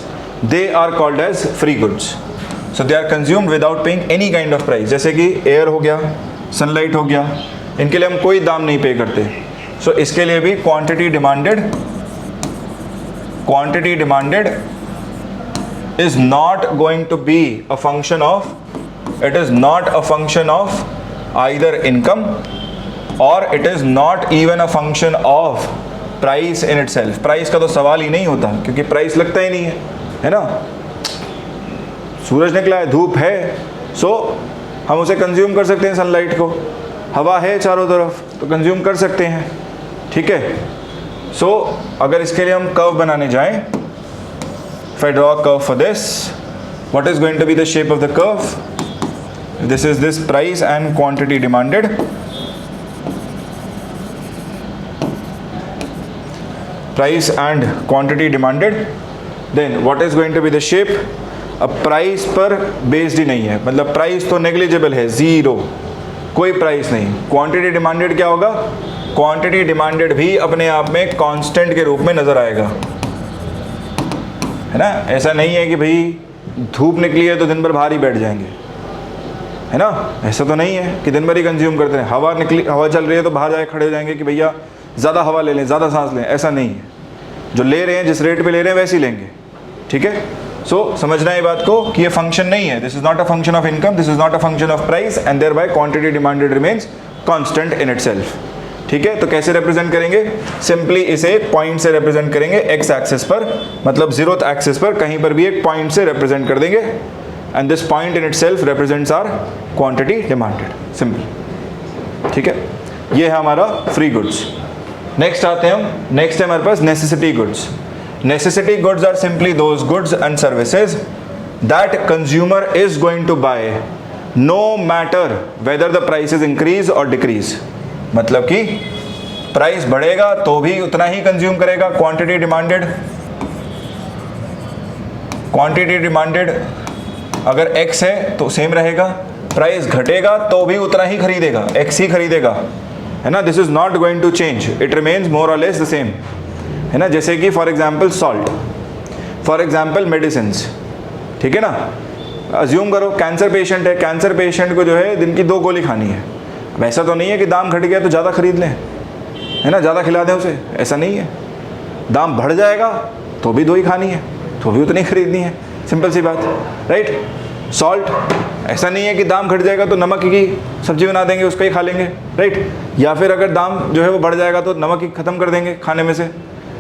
they are called as free goods. So they are consumed without paying any kind of price, जैसे कि air हो गया, sunlight हो गया, इनके लिए हम कोई दाम नहीं पे करते। सो इसके लिए भी quantity demanded is not going to be a function of, it is not a function of either income or it is not even a function of price in itself। Price का तो सवाल ही नहीं होता, क्योंकि प्राइस लगता ही नहीं है ना। सूरज निकला है, धूप है, सो हम उसे कंज्यूम कर सकते हैं सनलाइट को, हवा है चारों तरफ तो कंज्यूम कर सकते हैं, ठीक है। सो अगर इसके लिए हम कर्व बनाने जाएं, if I draw a curve for this, what is going to be the shape of the curve? This is this price and quantity demanded. Price and quantity demanded. Then what is going to be the shape? अब price पर based ही नहीं है, मतलब price तो negligible है, zero, कोई price नहीं. क्वांटिटी डिमांडेड क्या होगा? क्वांटिटी डिमांडेड भी अपने आप में कांस्टेंट के रूप में नजर आएगा, है ना. ऐसा नहीं है कि भाई धूप निकली है तो दिन भर बाहर ही बैठ जाएंगे, है ना. ऐसा तो नहीं है कि दिन भर ही कंज्यूम करते हैं. हवा निकली, हवा चल रही है तो बाहर जाके खड़े हो जाएंगे कि भैया ज़्यादा हवा ले लें, ज़्यादा सांस लें. ऐसा नहीं है. जो ले रहे हैं, जिस रेट पे ले रहे हैं वैसे ही लेंगे. ठीक है. सो समझना है बात को कि ये फंक्शन नहीं है. This is not a function of income, this is not a function of price, and thereby quantity demanded remains constant in itself. ठीक है. तो कैसे रिप्रेजेंट करेंगे? सिंपली इसे पॉइंट से रिप्रेजेंट करेंगे. एक्स एक्सिस पर, मतलब जीरोथ एक्सिस पर कहीं पर भी एक पॉइंट से रिप्रेजेंट कर देंगे, and this point in itself represents our quantity demanded. Simple. ठीक है. ये है हमारा फ्री गुड्स. नेक्स्ट आते हैं हम. नेक्स्ट है हमारे पास necessity goods. Necessity goods are simply those goods and services that consumer is going to buy no matter whether the price is increase और डिक्रीज. मतलब कि प्राइस बढ़ेगा तो भी उतना ही कंज्यूम करेगा. क्वांटिटी डिमांडेड, क्वांटिटी डिमांडेड अगर x है तो सेम रहेगा. प्राइस घटेगा तो भी उतना ही खरीदेगा, x ही खरीदेगा, है ना. This is not going to change, it remains more और लेस द सेम, है ना. जैसे कि for example salt, for example medicine. ठीक है ना. अज्यूम करो कैंसर पेशेंट है, कैंसर पेशेंट को जो है दिन की 2 गोली खानी है. वैसा तो नहीं है कि दाम घट गया तो ज़्यादा खरीद लें, है ना, ज़्यादा खिला दें उसे. ऐसा नहीं है. दाम बढ़ जाएगा तो भी 2 ही खानी है, तो भी उतनी खरीदनी है. सिंपल सी बात, राइट. सॉल्ट, ऐसा नहीं है कि दाम घट जाएगा तो नमक की सब्जी बना देंगे, उसका ही खा लेंगे, राइट. या फिर अगर दाम जो है वो बढ़ जाएगा तो नमक ही खत्म कर देंगे खाने में से.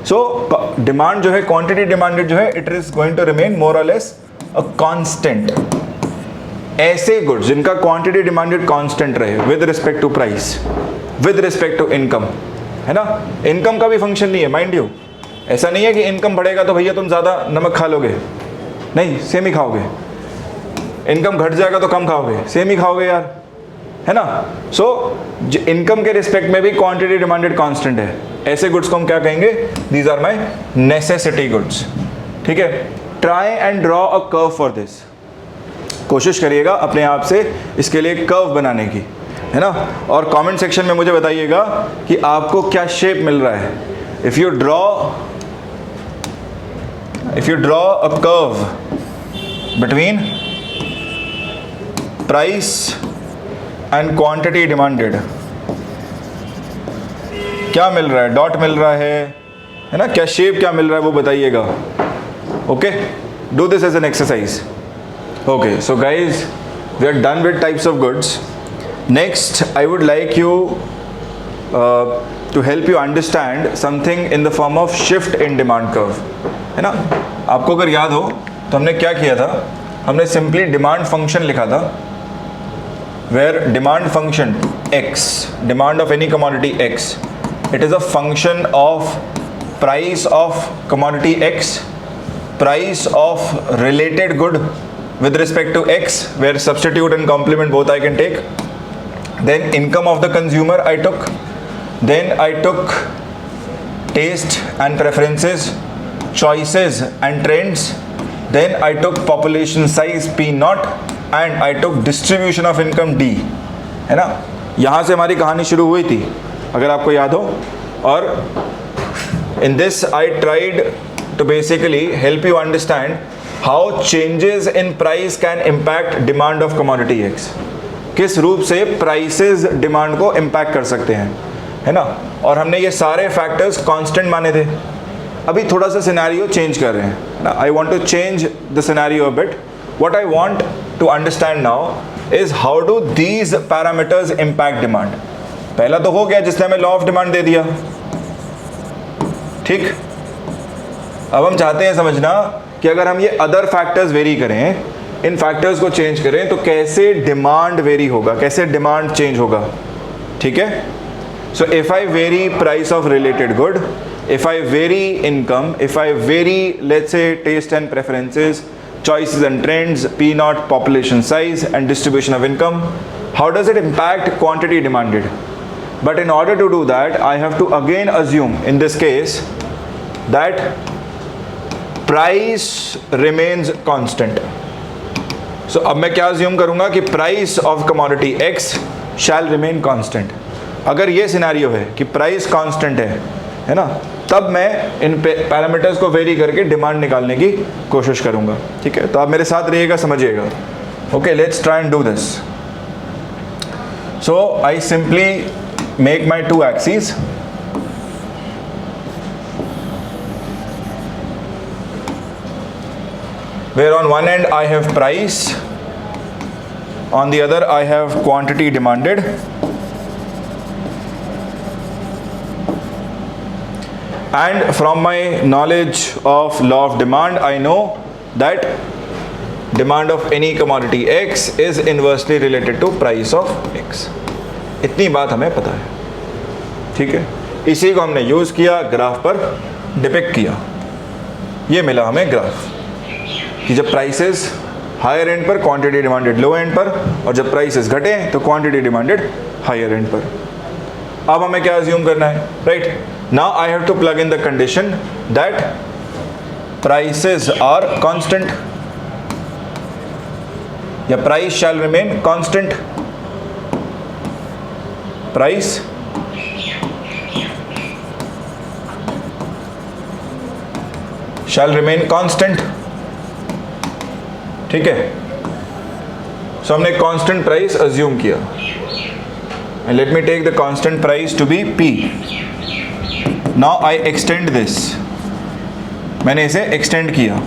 सो डिमांड जो है, क्वांटिटी डिमांडेड जो है, it is going to remain more और लेस अ कांस्टेंट. ऐसे गुड्स जिनका क्वांटिटी डिमांडेड कांस्टेंट रहे with respect to price, with respect to income, है ना. इनकम का भी फंक्शन नहीं है, माइंड यू. ऐसा नहीं है कि इनकम बढ़ेगा तो भैया तुम ज़्यादा नमक खा लोगे, नहीं, सेम ही खाओगे. इनकम घट जाएगा तो कम खाओगे, सेम ही खाओगे यार, है ना. सो इनकम के रिस्पेक्ट में भी क्वांटिटी डिमांडेड कांस्टेंट है. ऐसे गुड्स को हम क्या कहेंगे? These are my necessity goods. ठीक है. Try and draw a curve for this. कोशिश करिएगा अपने आप से इसके लिए कर्व बनाने की, है ना. और कमेंट सेक्शन में मुझे बताइएगा कि आपको क्या शेप मिल रहा है. If you draw a curve between price and quantity demanded, क्या मिल रहा है? डॉट मिल रहा है ना. क्या शेप क्या मिल रहा है वो बताइएगा. Okay, do this as an exercise. Okay, so guys, we are done with types of goods. Next, I would like you to help you understand something in the form of shift in demand curve, है ना. आपको अगर याद हो तो हमने क्या किया था? हमने सिंपली डिमांड फंक्शन लिखा था, where demand function x, demand of any commodity x, it is a function of price of commodity x, price of related good with respect to x, where substitute and complement both I can take. Then income of the consumer I took. Then I took taste and preferences, choices and trends. Then I took population size P naught, and I took distribution of income D, है ना. यहाँ से हमारी कहानी शुरू हुई थी, अगर आपको याद हो. और in this I tried to basically help you understand how changes in price can impact demand of commodity X. किस रूप से prices demand को impact कर सकते हैं, है ना. और हमने ये सारे factors constant माने थे. अभी थोड़ा सा सिनेरियो चेंज कर रहे हैं ना. I want to change the scenario a bit. What I want to understand now is how do these parameters impact demand. पहला तो हो गया जिसने हमें लॉ ऑफ डिमांड दे दिया. ठीक. अब हम चाहते हैं समझना कि अगर हम ये अदर फैक्टर्स वेरी करें, इन फैक्टर्स को चेंज करें तो कैसे डिमांड वेरी होगा, कैसे डिमांड चेंज होगा. ठीक है. So if I very price of related good, if I vary income, if I vary, let's say, taste and preferences, choices and trends, P naught population size and distribution of income, how does it impact quantity demanded? But in order to do that, I have to again assume in this case that price remains constant. So अब मैं क्या assume करूँगा कि price of commodity X shall remain constant. अगर ये scenario है कि price constant है ना, तब मैं इन पैरामीटर्स को वेरी करके डिमांड निकालने की कोशिश करूंगा. ठीक है, तो आप मेरे साथ रहिएगा, समझिएगा. Okay, let's try and do this. So I simply make my two axis. where on one end I have price, on the other I have quantity demanded. And from my knowledge of law of demand, I know that demand of any commodity X is inversely related to price of X. इतनी बात हमें पता है. ठीक है, इसी को हमने यूज़ किया, ग्राफ पर डिपिक्ट किया. ये मिला हमें ग्राफ कि जब प्राइसेस हायर एंड पर, क्वांटिटी डिमांडेड लो एंड पर, और जब प्राइसेस घटे तो क्वांटिटी डिमांडेड हायर एंड पर. अब हमें क्या अज्यूम करना है, right? Now I have to plug in the condition that prices are constant या price shall remain constant. Price shall remain constant. ठीक है, सो हमने कांस्टेंट प्राइस अज्यूम किया. And let me take the constant price to be P. Now I extend this. मैंने इसे extend किया.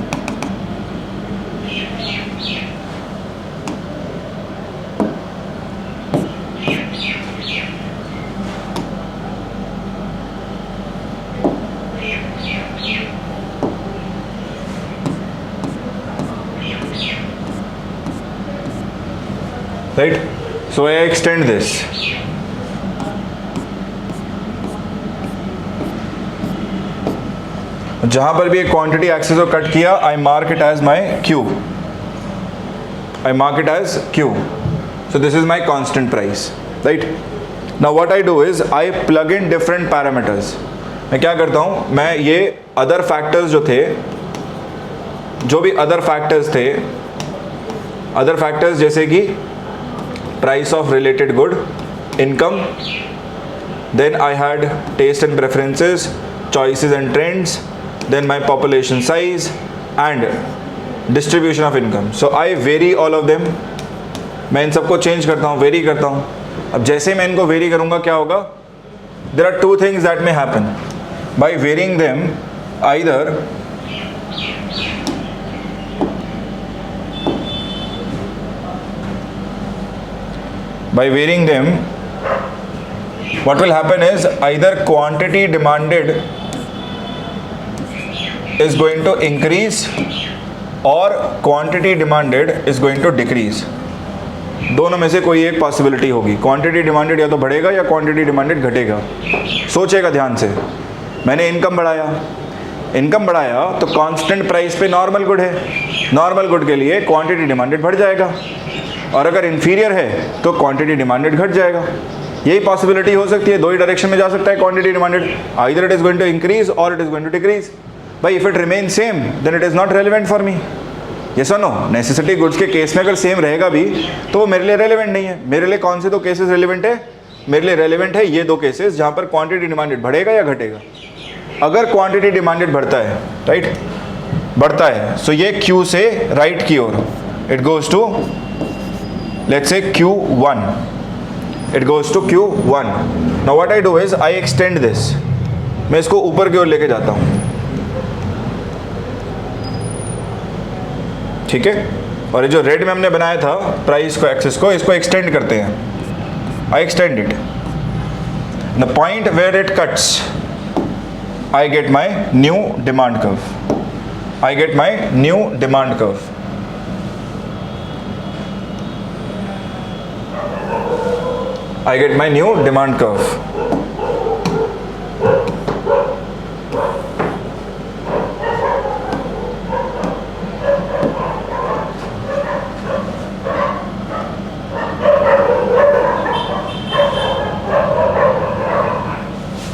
Right? So I extend this. जहां पर भी एक क्वांटिटी एक्सिस को कट किया, I mark it as my Q. I mark it as Q. So this is my constant price, right? Now what I do is I plug in different parameters. मैं क्या करता हूं, मैं ये other factors जो थे, जो भी अदर फैक्टर्स थे, अदर फैक्टर्स जैसे कि price of related good, income, then I had taste and preferences, choices and trends, then my population size and distribution of income. So I vary all of them. मैं इन सबको change करता हूँ, very करता हूँ. अब जैसे मैं इनको वेरी करूँगा क्या होगा? There are two things that may happen. By varying them, either what will happen is either quantity demanded is going to increase or quantity demanded is going to decrease. दोनों में से कोई एक पॉसिबिलिटी होगी. Quantity demanded या तो बढ़ेगा या क्वांटिटी डिमांडेड घटेगा. सोचेगा ध्यान से. मैंने इनकम बढ़ाया तो कांस्टेंट प्राइस पे नॉर्मल गुड है. नॉर्मल गुड के लिए क्वांटिटी डिमांडेड बढ़ जाएगा, और अगर इन्फीरियर है तो क्वांटिटी डिमांडेड घट जाएगा. यही पॉसिबिलिटी हो सकती है. दो ही डायरेक्शन में जा सकता है quantity demanded. Either it is going to increase और it is going to decrease. भाई if it remain same then it is not relevant for me. Yes और नो? नेसेसिटी गुड्स के केस में अगर सेम रहेगा भी तो वो मेरे लिए रेलिवेंट नहीं है. मेरे लिए कौन से दो केसेस रेलिवेंट है? मेरे लिए रेलिवेंट है ये दो केसेस जहाँ पर क्वांटिटी डिमांडेड बढ़ेगा या घटेगा. अगर क्वांटिटी डिमांडेड बढ़ता है, राइट, बढ़ता है, सो ये Q से राइट की ओर it goes to let's say Q1. It goes to Q1. Now what I do is I extend this. मैं इसको ऊपर की ओर लेके जाता हूँ. ठीक है, और ये जो रेड में हमने बनाया था प्राइस को, एक्सिस को, इसको एक्सटेंड करते हैं. I extend it. The point where it cuts, I get my new demand curve. I get my new demand curve. I get my new demand curve.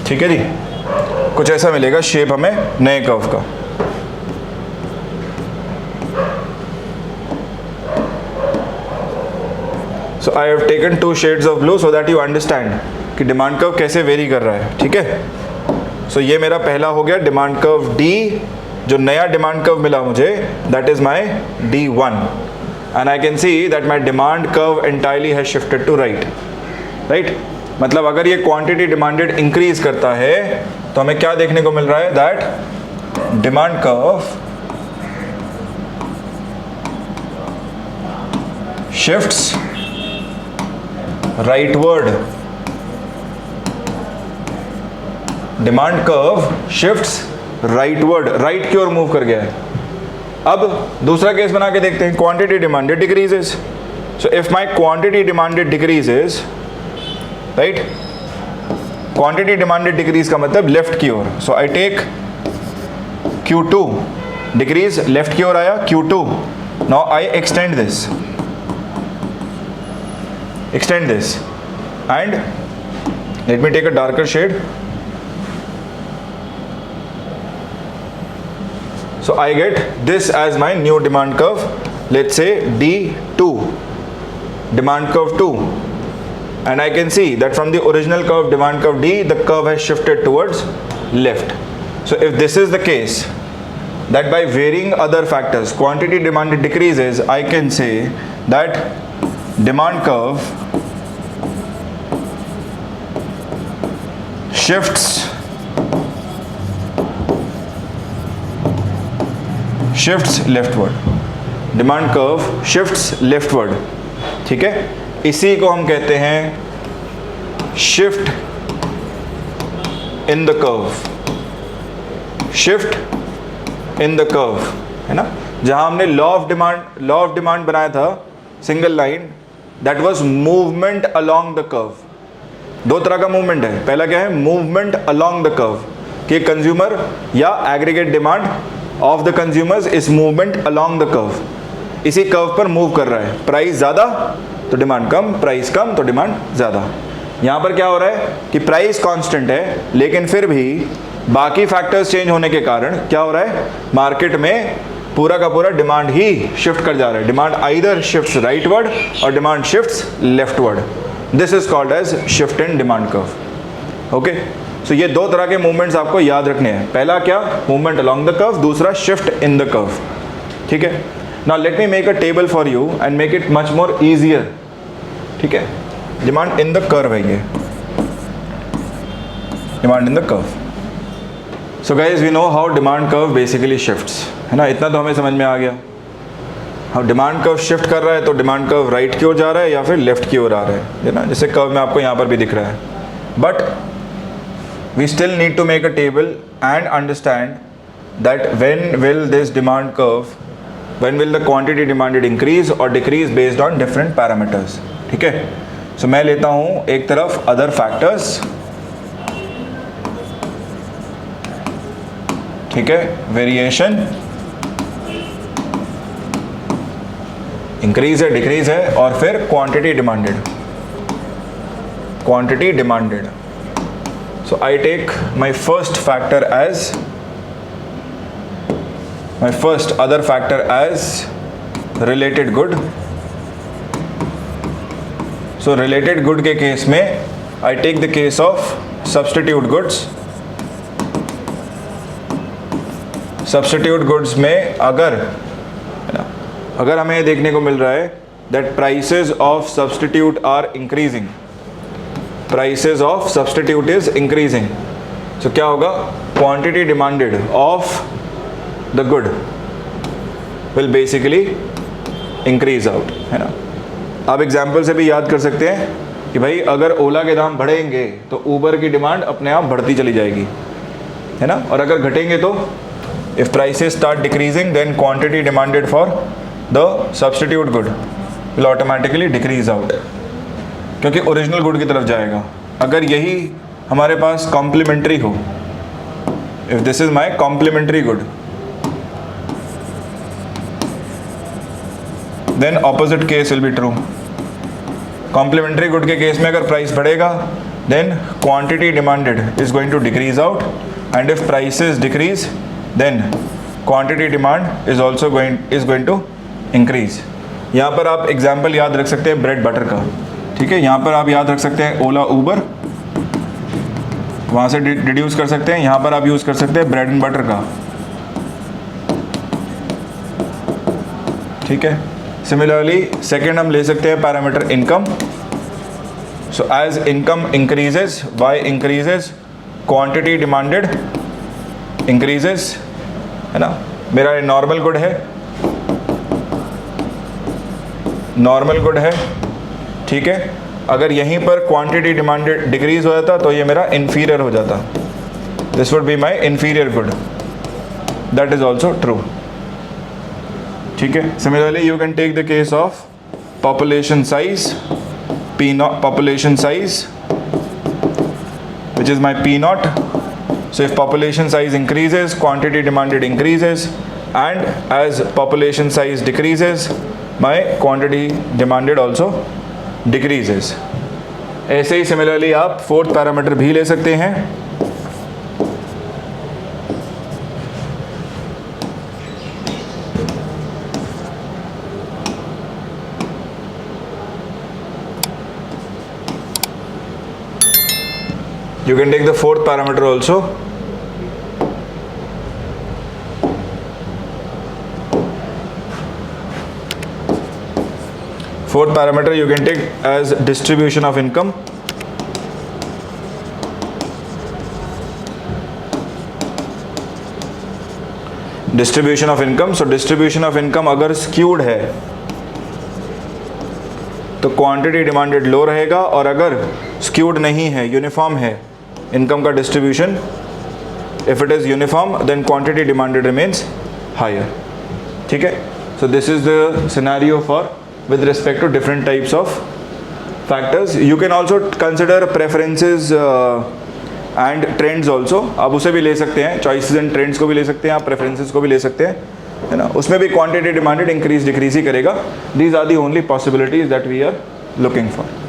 ठीक है जी, कुछ ऐसा मिलेगा शेप हमें नए कर्व का। So I have taken 2 shades of blue so that you understand कि demand curve कैसे वेरी कर रहा है, ठीक है। सो ये मेरा पहला हो गया डिमांड कर्व D, जो नया डिमांड कर्व मिला मुझे, that is my D1 and I can see that my demand curve entirely has shifted to right. Right, मतलब अगर ये क्वांटिटी डिमांडेड इंक्रीज करता है तो हमें क्या देखने को मिल रहा है, that demand curve shifts rightward. Demand curve shifts rightward, right की ओर मूव कर गया है। अब दूसरा केस बना के देखते हैं, quantity demanded decreases. So if my quantity demanded decreases, right, quantity demanded decrease का मतलब लेफ्ट की ओर। So I take Q2, decrease left की ओर आया Q2। Now I extend this and let me take a darker shade. So I get this as my new demand curve, let's say D2, demand curve 2, and I can see that from the original curve demand curve D, the curve has shifted towards left. So if this is the case, that by varying other factors quantity demanded decreases, I can say that demand curve shifts leftward, demand curve shifts leftward, ठीक है। इसी को हम कहते हैं shift in the curve, shift in the curve, है ना। जहां हमने लॉ ऑफ डिमांड बनाया था single line, that was movement along the curve. दो तरह का मूवमेंट है, पहला क्या है, मूवमेंट अलोंग द कर्व, कि कंज्यूमर या aggregate demand of the consumers is movement along the curve, इसी कर्व पर मूव कर रहा है। प्राइस ज़्यादा तो डिमांड कम, प्राइस कम तो डिमांड ज़्यादा। यहाँ पर क्या हो रहा है कि प्राइस कांस्टेंट है, लेकिन फिर भी बाकी फैक्टर्स चेंज होने के कारण क्या हो रहा है, मार्केट में पूरा का पूरा डिमांड ही शिफ्ट कर जा रहा है। डिमांड आइदर शिफ्ट्स राइटवर्ड और demand shifts leftward. This is called as shift in demand curve. Okay, so ये दो तरह के मूवमेंट्स आपको याद रखने हैं। पहला क्या, मूवमेंट अलोंग द कर्व, दूसरा शिफ्ट इन द कर्व, ठीक है। Now let me make a table for you and make it much more easier, ठीक है। डिमांड इन द कर्व है ये, demand in the curve. So guys we know how demand curve basically shifts, है ना, इतना तो हमें समझ में आ गया। हाँ, डिमांड कर्व शिफ्ट कर रहा है तो डिमांड कर्व राइट की ओर जा रहा है या फिर लेफ्ट की ओर आ रहा है ना, जैसे कर्व में आपको यहाँ पर भी दिख रहा है। But we still need to make a table and understand that when will this demand curve, when will the quantity demanded increase और decrease based on different parameters, ठीक है। सो मैं लेता हूँ एक तरफ अदर फैक्टर्स, ठीक है, वेरिएशन, इंक्रीज है डिक्रीज है, और फिर quantity demanded. So I take my first factor as, my first other factor as related good. So related good के केस में I take the case of substitute goods. Substitute goods में अगर हमें देखने को मिल रहा है that prices of substitute are increasing, prices of substitute is increasing, so क्या होगा, quantity demanded of the good will basically increase out, है ना। आप एग्जाम्पल से भी याद कर सकते हैं कि भाई अगर ओला के दाम बढ़ेंगे तो ऊबर की डिमांड अपने आप बढ़ती चली जाएगी, है ना, और अगर घटेंगे तो if prices start decreasing then quantity demanded for the substitute good will automatically decrease out, क्योंकि ओरिजिनल गुड की तरफ जाएगा। अगर यही हमारे पास कॉम्प्लीमेंट्री हो, if this is my complementary good, then opposite case will be true। Complementary good के case में अगर प्राइस बढ़ेगा then quantity demanded is going to decrease out, and if prices decrease then quantity demand is also going to increase. यहाँ पर आप example याद रख सकते हैं ब्रेड बटर का, ठीक है, यहाँ पर आप याद रख सकते हैं ओला उबर, वहाँ से डिड्यूस कर सकते हैं, यहाँ पर आप यूज़ कर सकते हैं ब्रेड एंड बटर का, ठीक है। सिमिलरली सेकेंड हम ले सकते हैं parameter income. So as income increases Y increases, quantity demanded increases, है ना। मेरा नॉर्मल गुड है, नॉर्मल गुड है, ठीक है। अगर यहीं पर क्वांटिटी डिमांडेड डिक्रीज हो जाता तो ये मेरा इन्फीरियर हो जाता, this would be my inferior good, that is also true, ठीक है। Similarly you can take the case of population size, P naught, population size, which is my P naught. So if population size increases, quantity demanded increases, and as population size decreases, my quantity demanded also decreases. ऐसे ही similarly आप fourth parameter भी ले सकते हैं, you can take the fourth parameter also. Fourth parameter you can take as distribution of income. Distribution of income. So distribution of income अगर skewed है तो quantity demanded लो रहेगा, और अगर skewed नहीं है, यूनिफॉर्म है इनकम का distribution, if it is uniform then quantity demanded remains higher, ठीक है। So this is the scenario for with respect to different types of factors. You can also consider preferences and trends also, आप उसे भी ले सकते हैं, choices and trends को भी ले सकते हैं, आप प्रेफरेंसेज को भी ले सकते हैं, है ना। उसमें भी क्वांटिटी डिमांडेड इंक्रीज डिक्रीज ही करेगा. These are the only possibilities that we are looking for.